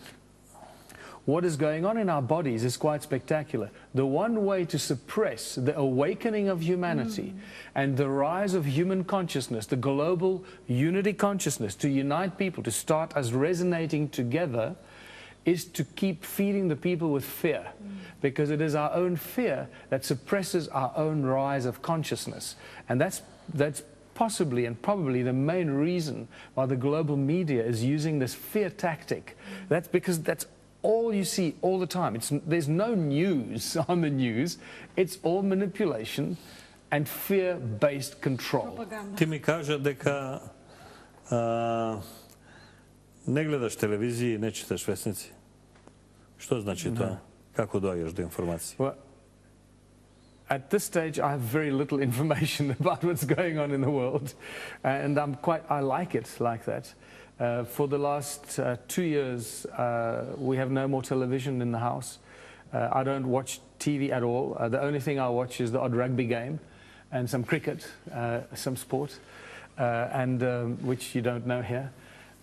B: what is going on in our bodies is quite spectacular. The one way to suppress the awakening of humanity and the rise of human consciousness, the global unity consciousness, to unite people, to start us resonating together, is to keep feeding the people with fear, because it is our own fear that suppresses our own rise of consciousness. And that's possibly and probably the main reason why the global media is using this fear tactic. That's because that's all you see all the time. There's no news on the news. It's all manipulation and fear-based control.
A: Ти ми кажа дека не гледаш телевизија и не читаш вестници. Што значи тоа? Како доаѓаш до информација?
B: Well, at this stage, I have very little information about what's going on in the world, and I like it like that. For the last 2 years, we have no more television in the house. I don't watch TV at all. The only thing I watch is the odd rugby game and some cricket, some sport, which you don't know here.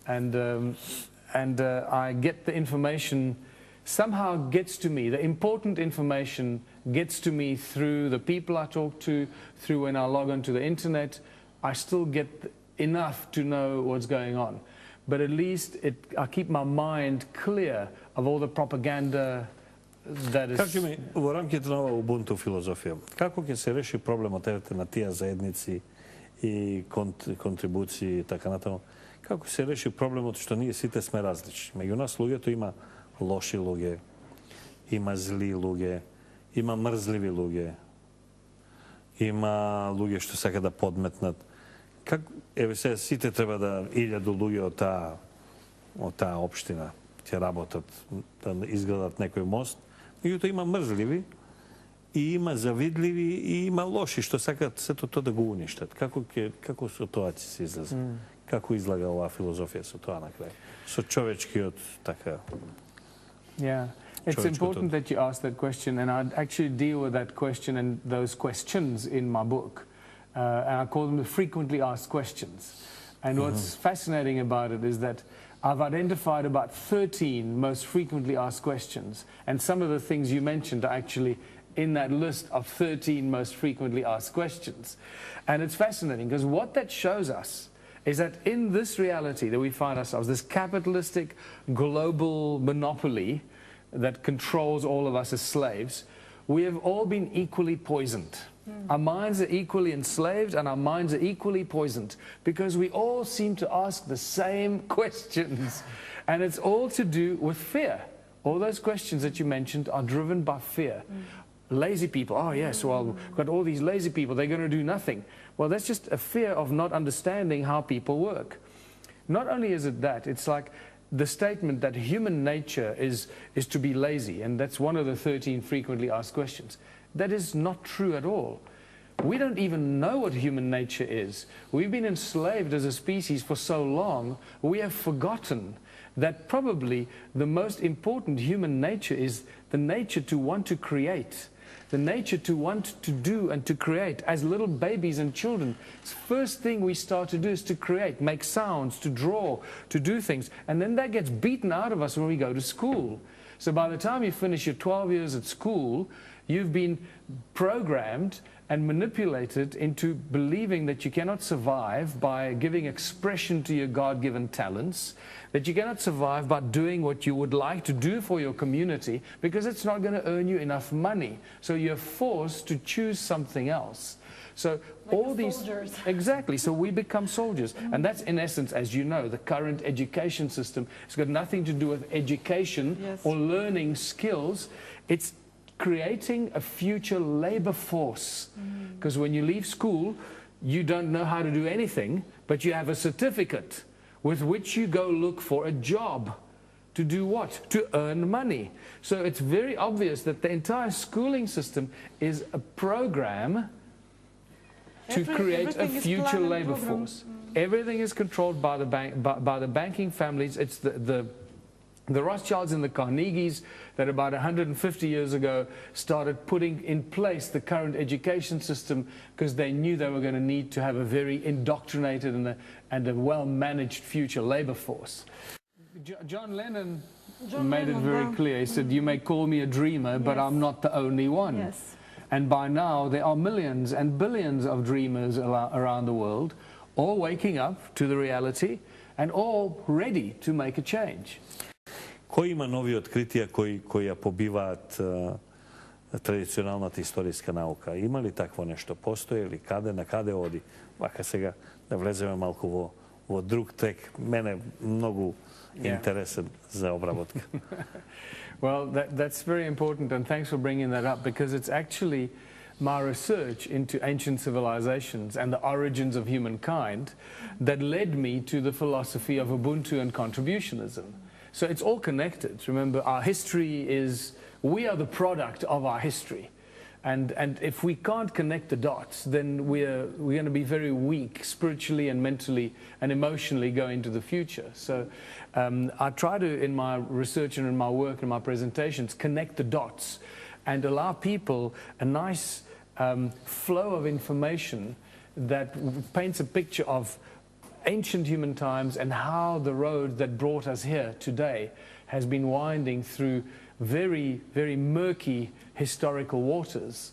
B: And I get the information, somehow gets to me. The important information gets to me through the people I talk to, through when I log onto the internet. I still get enough to know what's going on. But at least I keep my mind clear of all the propaganda that is...
A: Кажи ми, во рамките на ова Ubuntu философија, како ќе се реши проблемот на тие заедници и контрибуции и така натаму? Како се реши проблемот што ние сите сме различни? Меѓу нас луѓето има лоши луѓе, има зли луѓе, има мрзливи луѓе, има луѓе што сака да подметнат. Еве се сите треба да 1000 луѓе од таа општина ќе работат, да изградат некој мост. Меѓутоа има мрзливи и има завидливи и има лоши што сакаат сето тоа да го уништат. Како со тоа ќе се излезе? Како излага оваа филозофија со тоа на крај? Со човечкиот така.
B: Yeah, it's important that you ask that question, and I actually deal with that question and those questions in my book. And I call them the frequently asked questions. And what's fascinating about it is that I've identified about 13 most frequently asked questions. And some of the things you mentioned are actually in that list of 13 most frequently asked questions. And it's fascinating because what that shows us is that in this reality that we find ourselves, this capitalistic global monopoly that controls all of us as slaves, we have all been equally poisoned. Our minds are equally enslaved and our minds are equally poisoned because we all seem to ask the same questions. And it's all to do with fear. All those questions that you mentioned are driven by fear. Lazy people, oh yes, well, we've got all these lazy people, they're going to do nothing. Well, that's just a fear of not understanding how people work. Not only is it that, it's like the statement that human nature is to be lazy, and that's one of the 13 frequently asked questions. That is not true at all. We don't even know what human nature is. We've been enslaved as a species for so long, we have forgotten that probably the most important human nature is the nature to want to create, the nature to want to do and to create. As little babies and children, the first thing we start to do is to create, make sounds, to draw, to do things. And then that gets beaten out of us when we go to school. So by the time you finish your 12 years at school, you've been programmed and manipulated into believing that you cannot survive by giving expression to your God-given talents, that you cannot survive by doing what you would like to do for your community because it's not going to earn you enough money. So you're forced to choose something else. So like all these soldiers. Exactly, so we become soldiers. And that's in essence, as you know, the current education system. It's got nothing to do with education or learning skills. It's creating a future labor force. Because when you leave school, you don't know how to do anything, but you have a certificate with which you go look for a job. To do what? To earn money. So it's very obvious that the entire schooling system is a program to create a future labor force. Everything is controlled by the banking families. It's the Rothschilds and the Carnegies that about 150 years ago started putting in place the current education system because they knew they were going to need to have a very indoctrinated and a well-managed future labor force. John Lennon made it very clear. He said, you may call me a dreamer, but I'm not the only one.
C: Yes.
B: And by now there are millions and billions of dreamers around the world, all waking up to the reality and all ready to make a change.
A: Кои има нови откритија кои ја побиваат традиционалната истоrijska наука. Има ли такво нещо? Постои ли? Каде? На каде оди? Вака сега да влеземе малко во друг трек. Мене много интересен за обработка.
B: Well, that's very important, and thanks for bringing that up, because it's actually my research into ancient civilizations and the origins of humankind that led me to the philosophy of Ubuntu and contributionism. So it's all connected. Remember, our history is, we are the product of our history. And if we can't connect the dots, then we're going to be very weak spiritually and mentally and emotionally going into the future. So I try to, in my research and in my work and my presentations, connect the dots and allow people a nice flow of information that paints a picture of ancient human times and how the road that brought us here today has been winding through very, very murky historical waters.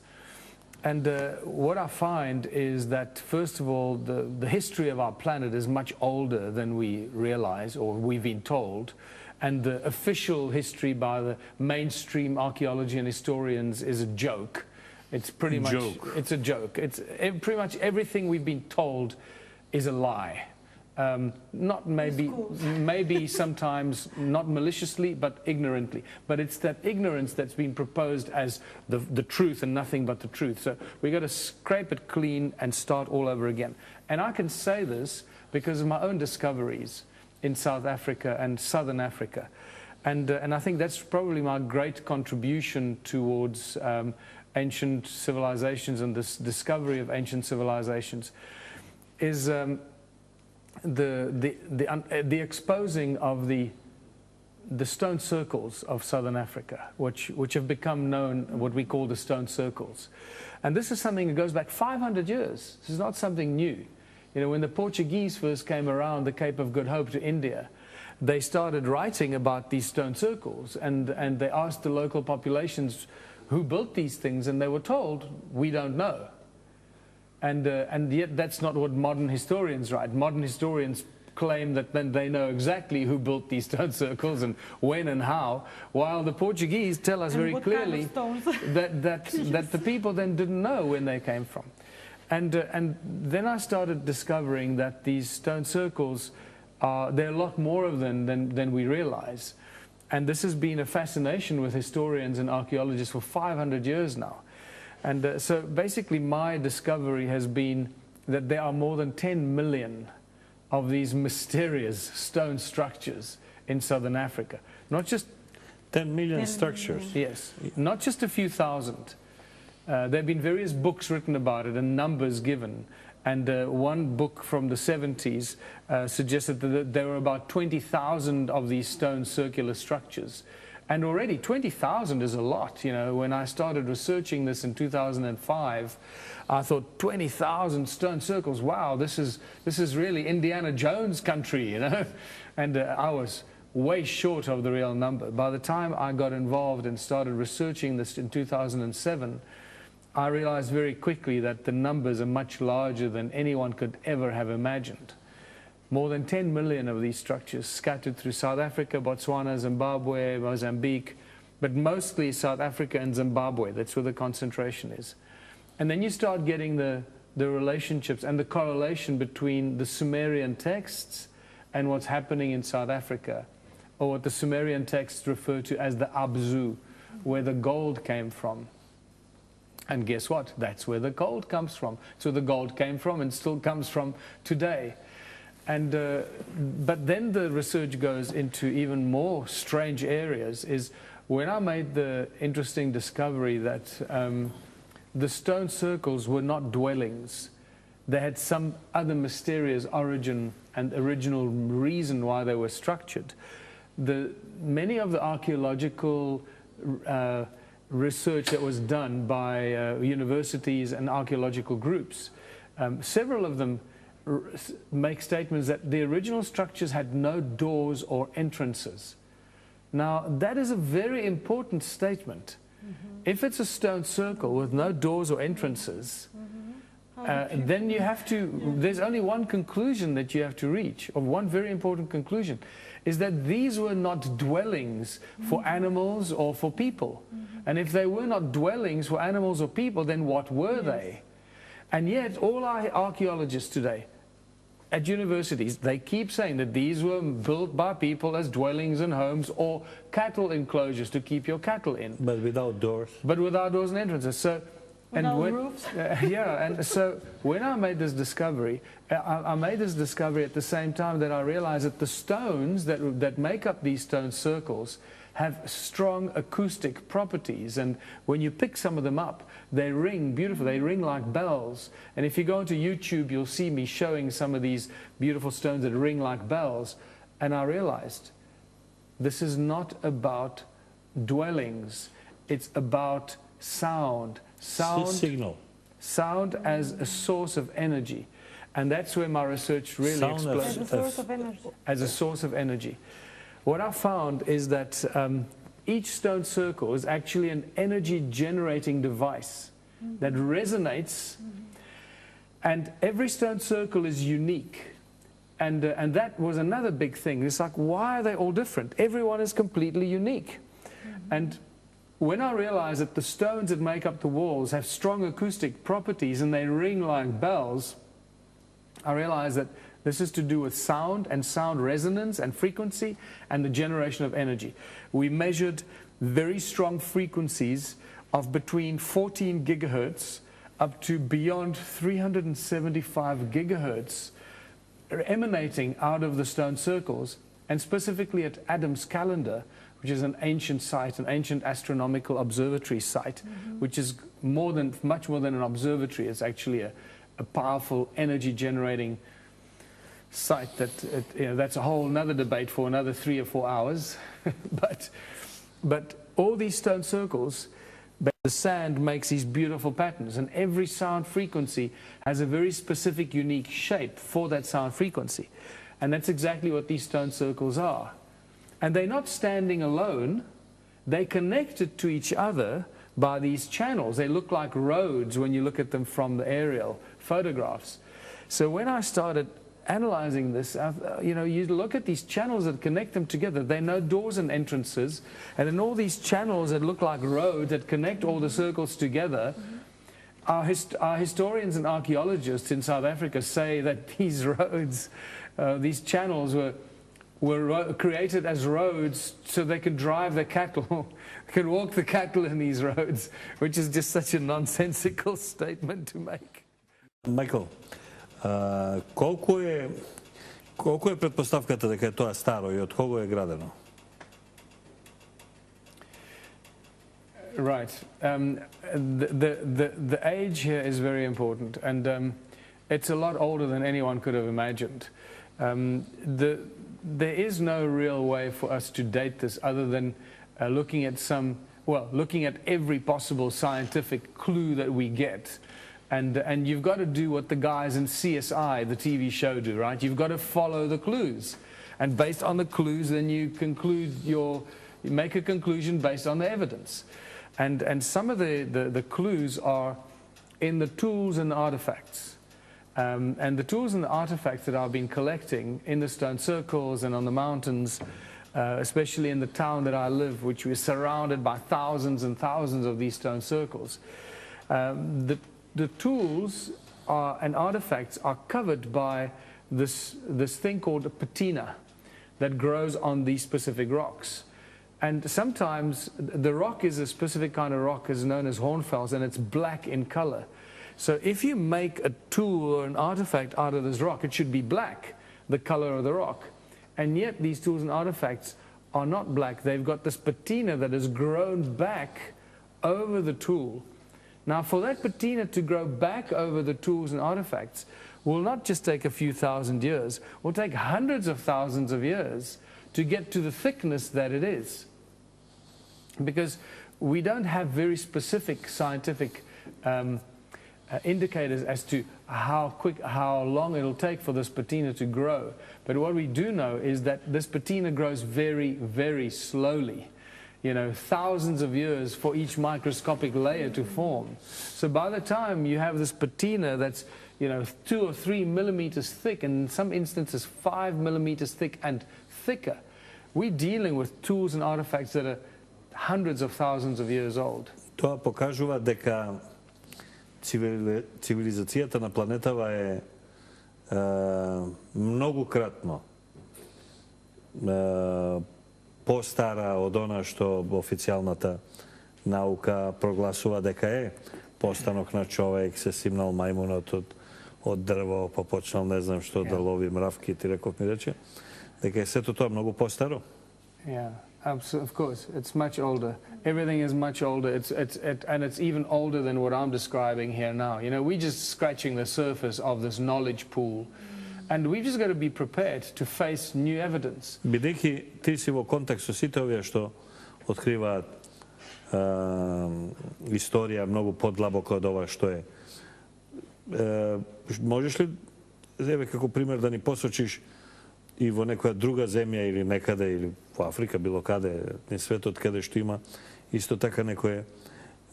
B: And what I find is that, first of all, the history of our planet is much older than we realize or we've been told. And the official history by the mainstream archaeology and historians is a joke. It's pretty much it's a joke. It's pretty much everything we've been told is a lie. Not maybe sometimes not maliciously, but ignorantly. But it's that ignorance that's been proposed as the truth and nothing but the truth. So we've got to scrape it clean and start all over again. And I can say this because of my own discoveries in South Africa and Southern Africa. And I think that's probably my great contribution towards ancient civilizations and this discovery of ancient civilizations is the exposing of the stone circles of Southern Africa, which have become known, what we call the stone circles. And this is something that goes back 500 years. This is not something new. You know, when the Portuguese first came around the Cape of Good Hope to India, they started writing about these stone circles, and they asked the local populations who built these things, and they were told, we don't know. And yet that's not what modern historians write. Modern historians claim that then they know exactly who built these stone circles and when and how, while the Portuguese tell us very clearly that the people then didn't know when they came from. And then I started discovering that these stone circles there are a lot more of them than we realize. And this has been a fascination with historians and archaeologists for 500 years now. And so basically my discovery has been that there are more than 10 million of these mysterious stone structures in Southern Africa. Not just
A: 10 million structures.
B: Yes, not just a few thousand. There have been various books written about it and numbers given. And one book from the 70s suggested that there were about 20,000 of these stone circular structures. And already 20,000 is a lot. You know, when I started researching this in 2005, I thought 20,000 stone circles. Wow, this is really Indiana Jones country, you know. And I was way short of the real number. By the time I got involved and started researching this in 2007, I realized very quickly that the numbers are much larger than anyone could ever have imagined. More than 10 million of these structures scattered through South Africa, Botswana, Zimbabwe, Mozambique, but mostly South Africa and Zimbabwe. That's where the concentration is. And then you start getting the relationships and the correlation between the Sumerian texts and what's happening in South Africa, or what the Sumerian texts refer to as the Abzu, where the gold came from. And guess what? That's where the gold comes from. So the gold came from and still comes from today. And but then the research goes into even more strange areas. Is when I made the interesting discovery that the stone circles were not dwellings. They had some other mysterious origin and original reason why they were structured. Many of the archaeological research that was done by universities and archaeological groups, several of them make statements that the original structures had no doors or entrances. Now, that is a very important statement. If it's a stone circle with no doors or entrances, then you have to, there's only one conclusion that you have to reach, or one very important conclusion, is that these were not dwellings for animals or for people. And if they were not dwellings for animals or people, then what were they? And yet all our archaeologists today at universities, they keep saying that these were built by people as dwellings and homes or cattle enclosures to keep your cattle in.
A: But without doors.
B: But without doors and entrances. So,
C: Without roofs.
B: Yeah, and so when I made this discovery, I made this discovery at the same time that I realized that the stones that make up these stone circles have strong acoustic properties, and when you pick some of them up, they ring beautiful, they ring like bells. And if you go onto YouTube, you'll see me showing some of these beautiful stones that ring like bells. And I realized this is not about dwellings, it's about sound.
A: Signal.
B: Sound as a source of energy. And that's where my research really exploded.
C: As a source of energy.
B: As a source of energy. What I found is that each stone circle is actually an energy generating device that resonates, and every stone circle is unique. And that was another big thing. It's like, why are they all different? Everyone is completely unique. And when I realized that the stones that make up the walls have strong acoustic properties and they ring like bells, I realized that this is to do with sound and sound resonance and frequency and the generation of energy. We measured very strong frequencies of between 14 gigahertz up to beyond 375 gigahertz emanating out of the stone circles, and specifically at Adam's Calendar, which is an ancient site, an ancient astronomical observatory site, which is much more than an observatory. It's actually a powerful energy generating site that, that's a whole another debate for another 3 or 4 hours. but all these stone circles, the sand makes these beautiful patterns, and every sound frequency has a very specific, unique shape for that sound frequency. And that's exactly what these stone circles are. And they're not standing alone. They're connected to each other by these channels. They look like roads when you look at them from the aerial photographs. So when I started analyzing this, you look at these channels that connect them together. They know doors and entrances, and then all these channels that look like roads that connect all the circles together. Our historians and archaeologists in South Africa say that these roads, these channels were created as roads so they could drive the cattle, could walk the cattle in these roads, which is just such a nonsensical statement to make.
A: Майкъл, колко е предпоставката дека е тоа старо и од кого е градено?
B: Right. The age here is very important, and it's a lot older than anyone could have imagined. There is no real way for us to date this other than looking at every possible scientific clue that we get. And you've got to do what the guys in CSI, the TV show, do, right? You've got to follow the clues. And based on the clues, then you make a conclusion based on the evidence. And some of the clues are in the tools and the artifacts. And the tools and the artifacts that I've been collecting in the stone circles and on the mountains, especially in the town that I live, which we're surrounded by thousands and thousands of these stone circles, the tools and artifacts are covered by this thing called a patina that grows on these specific rocks. And sometimes the rock is a specific kind of rock, is known as hornfels, and it's black in color. So if you make a tool or an artifact out of this rock, it should be black, the color of the rock. And yet these tools and artifacts are not black. They've got this patina that has grown back over the tool. Now, for that patina to grow back over the tools and artifacts will not just take a few thousand years, will take hundreds of thousands of years to get to the thickness that it is. Because we don't have very specific scientific indicators as to how long it'll take for this patina to grow. But what we do know is that this patina grows very, very slowly. thousands of years for each microscopic layer to form. So by the time you have this patina that's 2 or 3 millimeters thick, and in some instances 5 millimeters thick and thicker, we're dealing with tools and artifacts that are hundreds of thousands of years old.
A: Тоа покажува дека цивилизацијата на планетава е многократно постара од она што официјалната наука прогласува дека е постанок на човек, се симнал мајмунот од дрво, па почнал не знам што да лови мравки, ти реков ми рече, дека е сето тоа многу постаро.
B: Yeah, of course, it's much older. Everything is much older. And it's even older than what I'm describing here now. We're just scratching the surface of this knowledge pool. And we've just got to be prepared to face new evidence.
A: Бидејќи ти си во контакт со сите овие што откриваат историја многу подлабоко од ова што е. Можеш ли, еве како пример, да ни посочиш и во некоја друга земја или некаде, или во Африка, било каде, на светот, каде што има исто така некое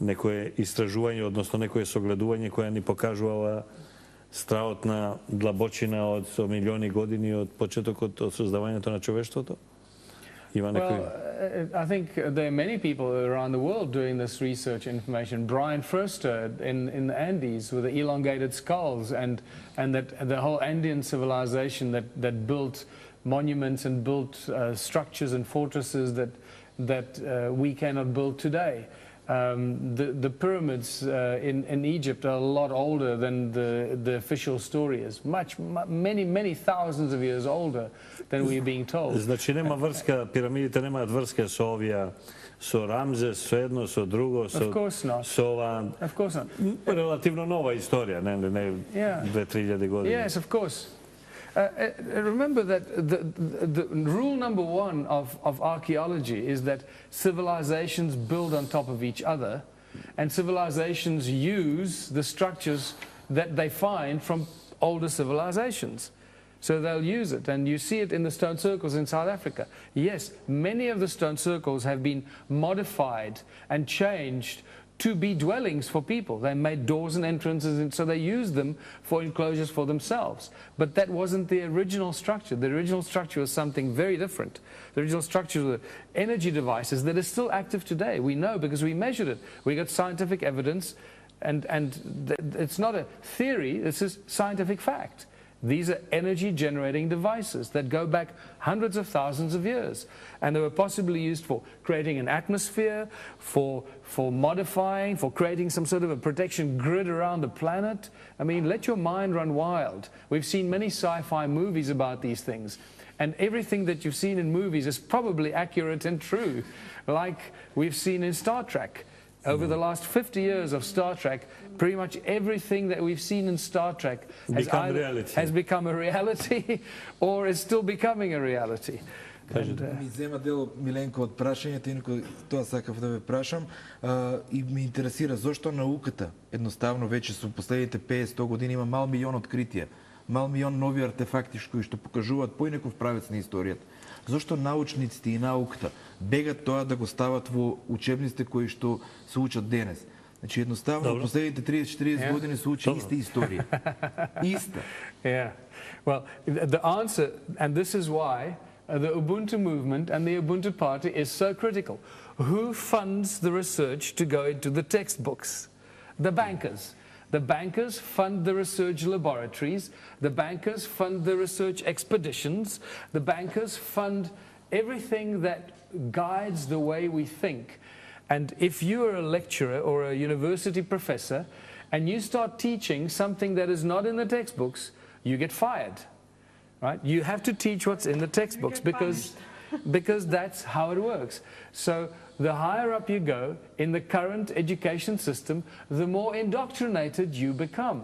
A: истражување, односно некое согледување која ни покажува страот на длабочина од милиони години од почетокот од создавањето на човештвото?
B: Well, I think there are many people around the world doing this research information. Brian Forster in the Andes with the elongated skulls, and that the whole Andean civilization that built monuments and built structures and fortresses that we cannot build today. The pyramids in Egypt are a lot older than the official story is. Many thousands of years older than we're being told.
A: Значи нема врска, пирамидите немаат врска со овие, со Рамзес, со едно, со друго, со ова.
B: Of course not.
A: Релативно нова историја, не 2-3 години.
B: Yes, of course. Remember that the rule number one of archaeology is that civilizations build on top of each other, and civilizations use the structures that they find from older civilizations. So they'll use it, and you see it in the stone circles in South Africa. Yes, many of the stone circles have been modified and changed to be dwellings for people. They made doors and entrances, and so they used them for enclosures for themselves. But that wasn't the original structure. The original structure was something very different. The original structure were energy devices that are still active today. We know because we measured it. We got scientific evidence, and it's not a theory, this is scientific fact. These are energy-generating devices that go back hundreds of thousands of years. And they were possibly used for creating an atmosphere, for modifying, for creating some sort of a protection grid around the planet. I mean, let your mind run wild. We've seen many sci-fi movies about these things. And everything that you've seen in movies is probably accurate and true, like we've seen in Star Trek. Over the last 50 years of Star Trek, pretty much everything that we've seen in Star Trek has become a reality or is still becoming a reality.
D: Ми зема дел Миленко од прашањето, инаку тоа сакав да ве прашам и ме интересира зошто науката едноставно веќе со последните 50-100 години има мал милион откритија, мал милион нови артефакти кои што покажуваат поинаков правец на историјата. Зошто научниците и науката бегат тоа да го стават во учебниците кои што се учат денес? Значи едноставно во последните 30-40 години се учи иста историја. Иста.
B: Yeah. Well, the answer, and this is why the Ubuntu Movement and the Ubuntu Party is so critical. Who funds the research to go into the textbooks? The bankers. The bankers fund the research laboratories. The bankers fund the research expeditions. The bankers fund everything that guides the way we think. And if you are a lecturer or a university professor and you start teaching something that is not in the textbooks, you get fired. Right? You have to teach what's in the textbooks because that's how it works. So the higher up you go in the current education system, the more indoctrinated you become.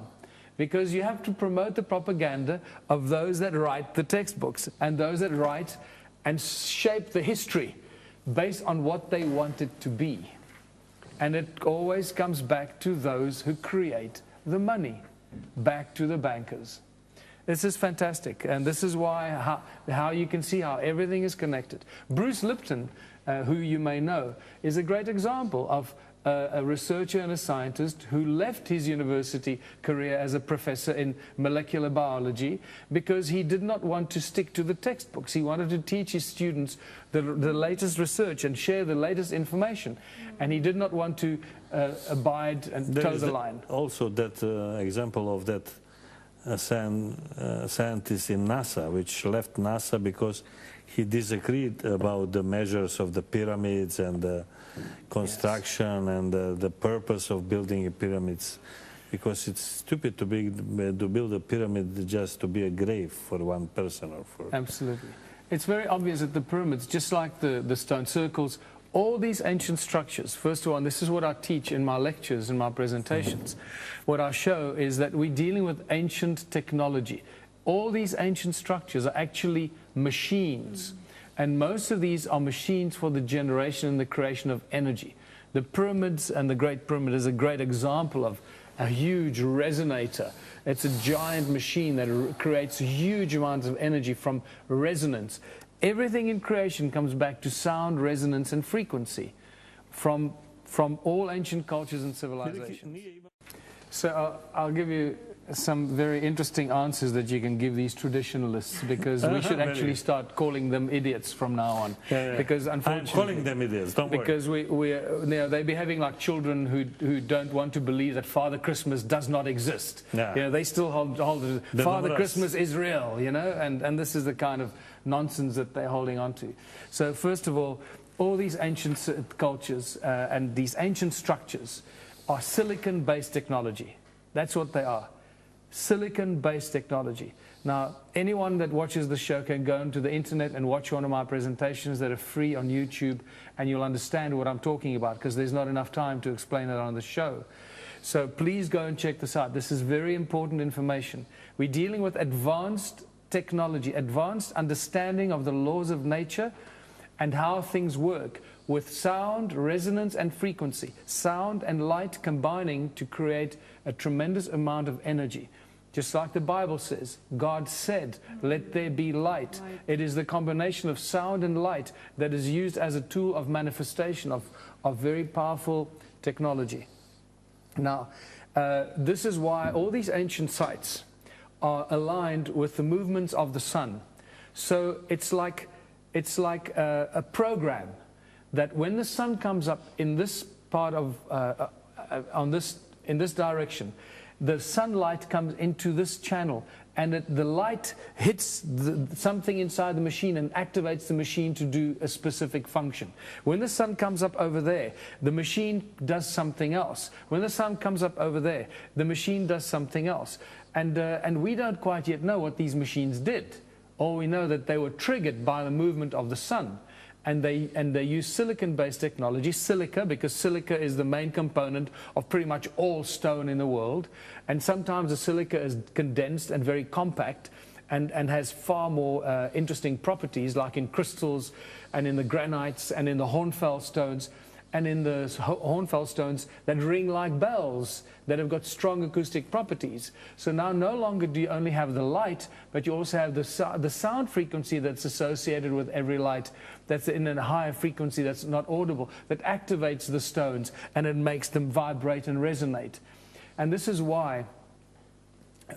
B: Because you have to promote the propaganda of those that write the textbooks and those that write and shape the history based on what they want it to be. And it always comes back to those who create the money, back to the bankers. This is fantastic, and this is why how you can see how everything is connected. Bruce Lipton who you may know, is a great example of a researcher and a scientist who left his university career as a professor in molecular biology because he did not want to stick to the textbooks. He wanted to teach his students the latest research and share the latest information. And he did not want to abide and toe the line.
A: Also that example of that scientist in NASA, which left NASA because he disagreed about the measures of the pyramids and the construction and the purpose of building pyramids, because it's stupid to build a pyramid just to be a grave for one person or for...
B: Absolutely. It's very obvious that the pyramids, just like the stone circles, all these ancient structures, first of all, and this is what I teach in my lectures and my presentations, what I show is that we're dealing with ancient technology. All these ancient structures are actually machines. And most of these are machines for the generation and the creation of energy. The pyramids and the Great Pyramid is a great example of a huge resonator. It's a giant machine that creates huge amounts of energy from resonance. Everything in creation comes back to sound, resonance, and frequency from all ancient cultures and civilizations. So I'll give you some very interesting answers that you can give these traditionalists, because we should actually start calling them idiots from now on. Because unfortunately,
A: I'm calling them idiots, don't worry.
B: Because they're behaving like children who don't want to believe that Father Christmas does not exist.
A: Yeah.
B: You know, they still hold Father Christmas is real, you know, and this is the kind of nonsense that they're holding on to. So first of all these ancient cultures and these ancient structures are silicon-based technology. That's what they are. Silicon-based technology. Now, anyone that watches the show can go into the internet and watch one of my presentations that are free on YouTube, and you'll understand what I'm talking about, because there's not enough time to explain it on the show. So please go and check this out. This is very important information. We're dealing with advanced technology, advanced understanding of the laws of nature and how things work, with sound, resonance, and frequency. Sound and light combining to create a tremendous amount of energy. Just like the Bible says, God said, let there be light. It is the combination of sound and light that is used as a tool of manifestation of very powerful technology. Now, this is why all these ancient sites are aligned with the movements of the sun. So it's like a program that when the sun comes up in this part of in this direction, the sunlight comes into this channel, and the light hits something inside the machine and activates the machine to do a specific function. When the sun comes up over there, the machine does something else. When the sun comes up over there, the machine does something else. And we don't quite yet know what these machines did. All we know that they were triggered by the movement of the sun. And they use silicon-based technology, silica, because silica is the main component of pretty much all stone in the world. And sometimes the silica is condensed and very compact and has far more interesting properties, like in crystals and in the granites and in the hornfels stones, and in the hornfels stones that ring like bells, that have got strong acoustic properties. So now no longer do you only have the light, but you also have the sound frequency that's associated with every light, that's in a higher frequency that's not audible, that activates the stones and it makes them vibrate and resonate. And this is why,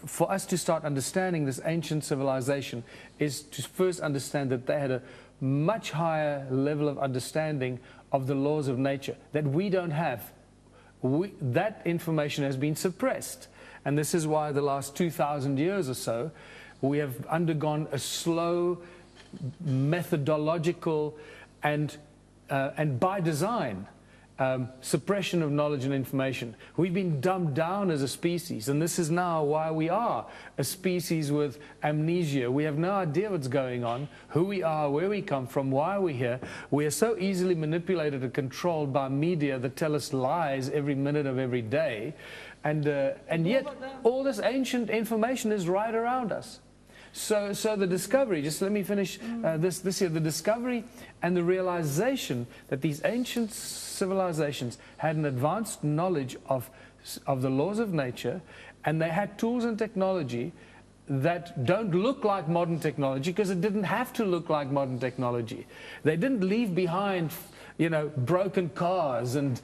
B: for us to start understanding this ancient civilization, is to first understand that they had a much higher level of understanding of the laws of nature that we don't have. That information has been suppressed. And this is why the last 2,000 years or so, we have undergone a slow, methodological, and by design, suppression of knowledge and information. We've been dumbed down as a species, and this is now why we are a species with amnesia. We have no idea what's going on, who we are, where we come from, why we're here. We are so easily manipulated and controlled by media that tell us lies every minute of every day, and yet all this ancient information is right around us. So the discovery, just let me finish this here, the discovery and the realization that these ancient civilizations had an advanced knowledge of the laws of nature, and they had tools and technology that don't look like modern technology because it didn't have to look like modern technology. They didn't leave behind, you know, broken cars and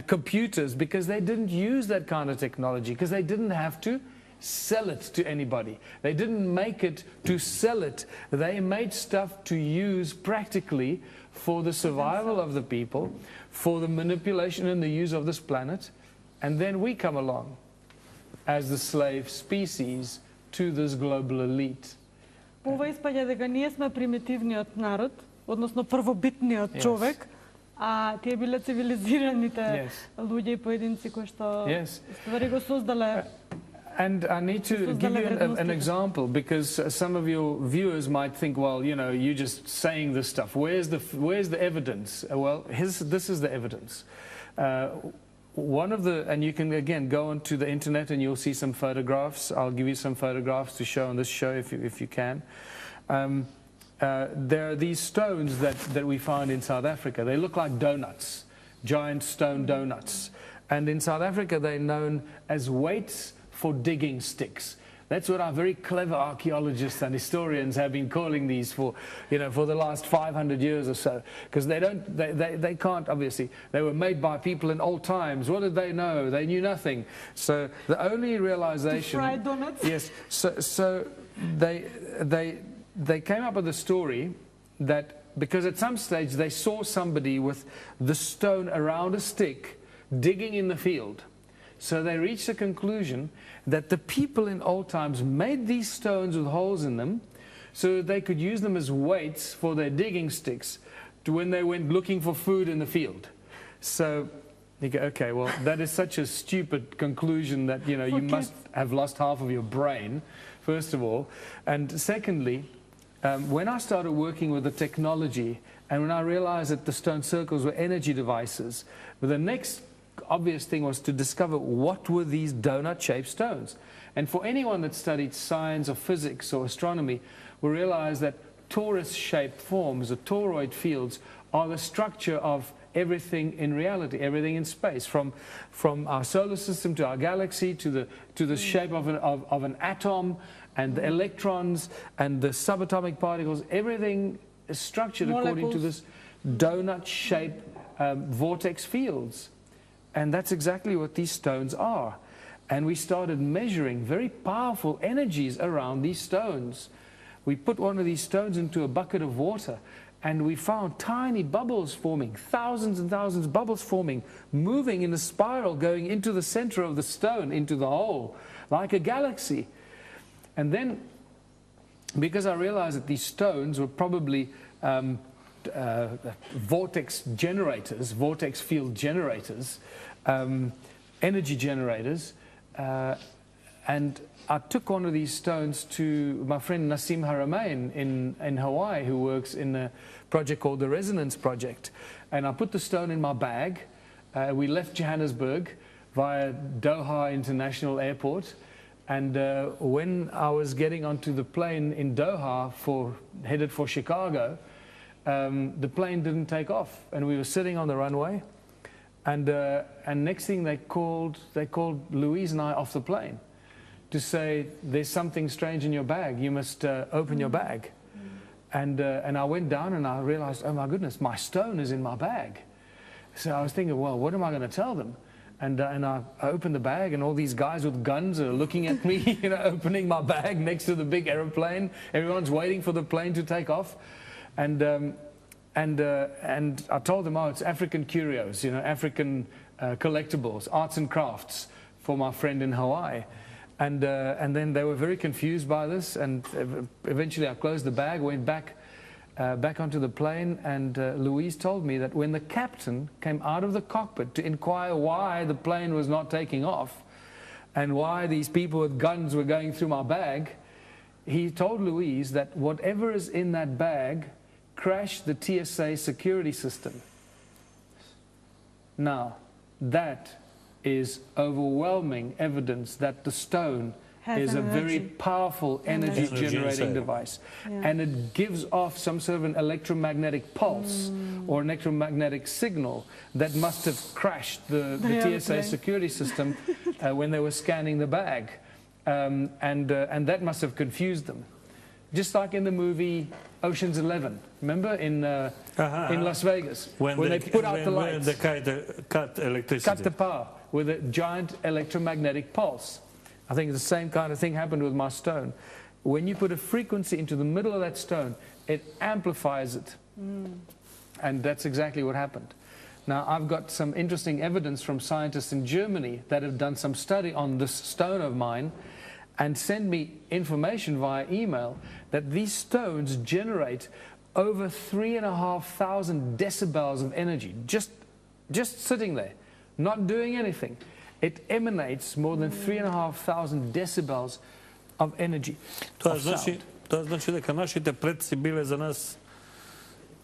B: computers because they didn't use that kind of technology, because they didn't have to sell it to anybody. They didn't make it to sell it. They made stuff to use practically for the survival of the people, for the manipulation and the use of this planet. And then we come along as the slave species to this global elite.
C: Ова испаѓа дека ние сме примитивниот народ, односно првобитниот човек, а тие биле цивилизираните луѓе и поединци кои што ствари го создале.
B: And I need to give you an example, because some of your viewers might think, well, you know, you're just saying this stuff. Where's the evidence? Well, this is the evidence. One of the, and you can again go onto the internet and you'll see some photographs. I'll give you some photographs to show on this show if you can. There are these stones that we find in South Africa. They look like donuts, giant stone donuts. And in South Africa, they're known as weights for digging sticks. That's what our very clever archaeologists and historians have been calling these for, you know, for the last 500 years or so. Because they can't, obviously. They were made by people in old times. What did they know? They knew nothing. So the only realization...
C: To fry donuts?
B: Yes. So they came up with a story that, because at some stage they saw somebody with the stone around a stick digging in the field. So they reached the conclusion that the people in old times made these stones with holes in them so that they could use them as weights for their digging sticks to when they went looking for food in the field. So you go, okay, well, that is such a stupid conclusion that, you know, you must have lost half of your brain, first of all. And secondly, when I started working with the technology and when I realized that the stone circles were energy devices, the next obvious thing was to discover what were these donut-shaped stones. And for anyone that studied science or physics or astronomy will realize that torus-shaped forms, the toroid fields, are the structure of everything in reality, everything in space, from our solar system to our galaxy to the shape of an atom and the electrons and the subatomic particles. Everything is structured according to this donut-shaped vortex fields. And that's exactly what these stones are. And we started measuring very powerful energies around these stones. We put one of these stones into a bucket of water and we found tiny bubbles forming, thousands and thousands of bubbles forming, moving in a spiral going into the center of the stone, into the hole, like a galaxy. And then, because I realized that these stones were probably vortex generators, vortex field generators, energy generators, and I took one of these stones to my friend Nassim Haramein in Hawaii, who works in a project called the Resonance Project, and I put the stone in my bag. We left Johannesburg via Doha International Airport, and when I was getting onto the plane in Doha headed for Chicago, the plane didn't take off, and we were sitting on the runway, and next thing they called Louise and I off the plane to say, there's something strange in your bag, you must open your bag. And I went down and I realized, oh my goodness, my stone is in my bag. So I was thinking, well, what am I going to tell them? And I opened the bag, and all these guys with guns are looking at me, you know, opening my bag next to the big aeroplane. Everyone's waiting for the plane to take off. And I told them, oh, it's African curios, you know, African collectibles, arts and crafts for my friend in Hawaii. And then they were very confused by this, and eventually I closed the bag, went back onto the plane, and Louise told me that when the captain came out of the cockpit to inquire why the plane was not taking off and why these people with guns were going through my bag, he told Louise that whatever is in that bag crashed the TSA security system. Now, that is overwhelming evidence that the stone is a very powerful energy generating device. Yeah. And it gives off some sort of an electromagnetic pulse or an electromagnetic signal that must have crashed the TSA security system when they were scanning the bag. And that must have confused them. Just like in the movie Ocean's 11, remember in Las Vegas, when they put out the lights,
A: when they cut electricity,
B: cut the power with a giant electromagnetic pulse. I think the same kind of thing happened with my stone. When you put a frequency into the middle of that stone, it amplifies it. And that's exactly what happened. Now, I've got some interesting evidence from scientists in Germany that have done some study on this stone of mine and send me information via email that these stones generate over 3,500 decibels of energy, just sitting there, not doing anything. It emanates more than 3,500 decibels of energy.
A: Тоа значи дека нашите предци биле за нас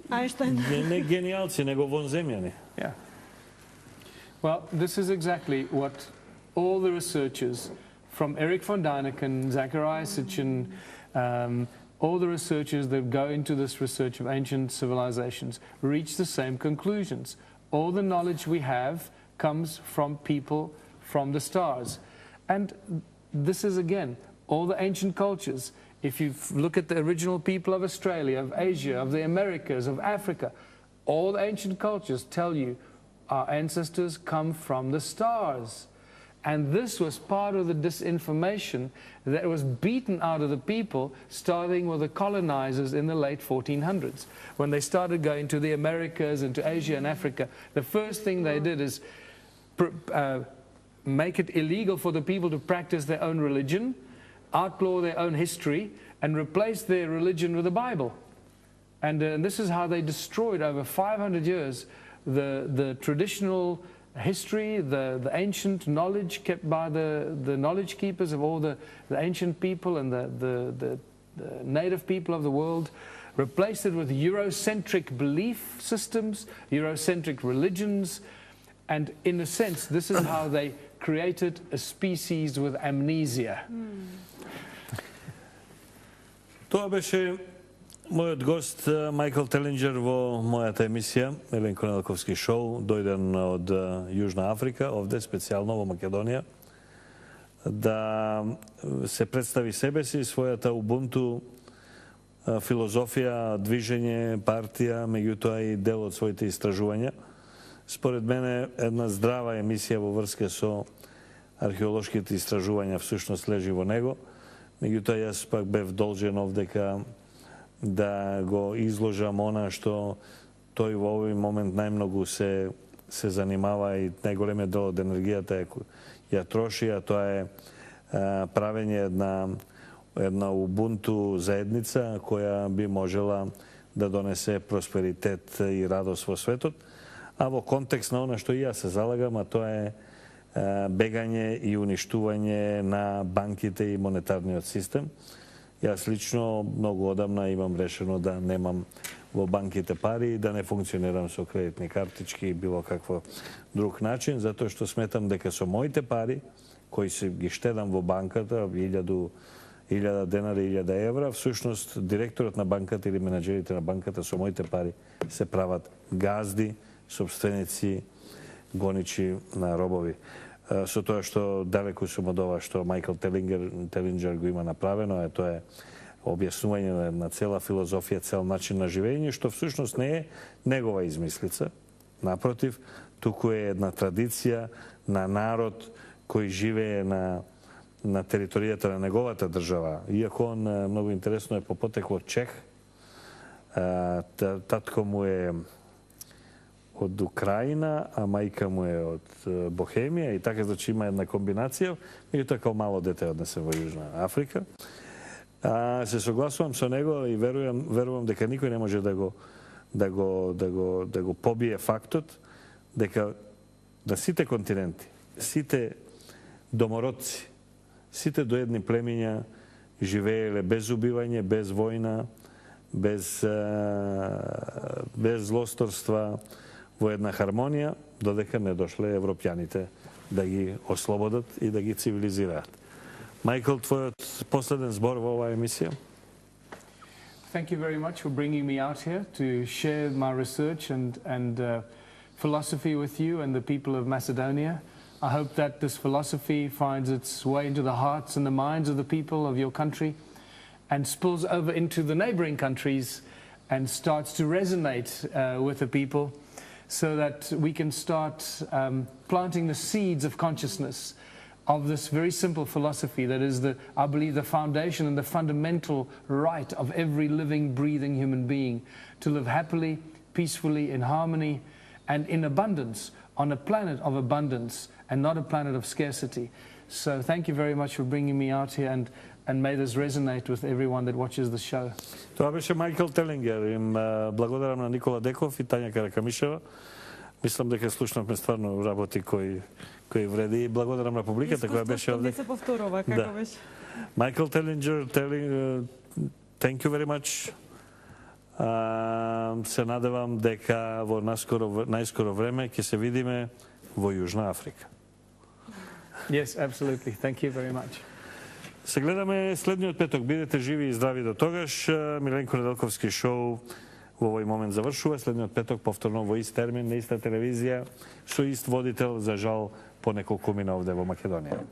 A: не гениалци, него вонземјани.
B: Yeah. Well, this is exactly what all the researchers from Eric von Däniken, Zachariah Sitchin, all the researchers that go into this research of ancient civilizations reach the same conclusions. All the knowledge we have comes from people from the stars. And this is, again, all the ancient cultures. If you look at the original people of Australia, of Asia, of the Americas, of Africa, all the ancient cultures tell you our ancestors come from the stars. And this was part of the disinformation that was beaten out of the people, starting with the colonizers in the late 1400s. When they started going to the Americas and to Asia and Africa, the first thing they did is make it illegal for the people to practice their own religion, outlaw their own history, and replace their religion with the Bible. And this is how they destroyed over 500 years the traditional history, the ancient knowledge kept by the knowledge keepers of all the ancient people and the native people of the world, replaced it with Eurocentric belief systems, Eurocentric religions, and in a sense, this is how they created a species with amnesia.
A: Тоа беше мојот гост Майкъл Телинджър во мојата емисија Миленко Неделковски шоу, дојден од Јужна Африка, овде специјално во Македонија, да се представи себе си, својата Убунту философија, движение, партија, меѓутоа и дел од своите истражувања. Според мене, една здрава емисија во врска со археолошките истражувања всушност лежи во него. Меѓутоа, јас пак бев должен овдека да го изложам она што тој во овој момент најмногу се занимава и најголемиот дел од енергијата ја троши, а тоа е правење една Убунту заедница која би можела да донесе просперитет и радост во светот. А во контекст на она што и јас се залагам, а тоа е бегање и уништување на банките и монетарниот систем. Јас лично многу одамна имам решено да немам во банките пари и да не функционирам со кредитни картички и било какво друг начин, затоа што сметам дека со моите пари, кои се ги штедам во банката, 1000 денари, 1000 евра, всушност директорот на банката или менеджерите на банката со моите пари се прават газди, собственици, гоничи на робови. Со тоа што далеку сум од ова што Майкъл Телинджър го има направено, тоа е објаснување на цела филозофија, цел начин на живење, што всушност не е негова измислица. Напротив, туку е една традиција на народ кој живее на територијата на неговата држава. Иако он многу интересно е по потекло Чех, татко му е од Украина, а мајка му е од Бохемија и така, значи има една комбинација, меѓутоа као мало дете однесе во Јужна Африка. Се согласувам со него и верувам дека никој не може да го побие фактот дека на сите континенти, сите домородци, сите доедни племиња живееле без убивање, без војна, без злосторства, во една хармонија, додека не дошле европјаните да ги ослободат и да ги цивилизираат. Майкъл, твојот последен збор во оваа емисија?
B: Thank you very much for bringing me out here to share my research and philosophy with you and the people of Macedonia. I hope that this philosophy finds its way into the hearts and the minds of the people of your country and spills over into the neighboring countries and starts to resonate with the people so that we can start planting the seeds of consciousness of this very simple philosophy that is, I believe, the foundation and the fundamental right of every living, breathing human being to live happily, peacefully, in harmony, and in abundance, on a planet of abundance and not a planet of scarcity. So thank you very much for bringing me out here, and may this resonate with everyone that watches the show.
A: Това беше Майкъл Телинджър. Им благодарам на Никола Деков и Таня Каракамишева. Мислам дека слушнавме стварно работи кои вреди. Благодарам на публиката која беше овде.
C: Не се повторува, како беше.
A: Майкъл Телинджър, thank you very much. Се надевам дека во најскоро време ќе се видиме во Јужна Африка.
B: Yes, absolutely. Thank you very much.
A: Се гледаме следниот петок. Бидете живи и здрави до тогаш. Миленко Неделковски шоу во овој момент завршува. Следниот петок повторно во ист термин на иста телевизија со ист водител, за жал по неколку мина овде во Македонија.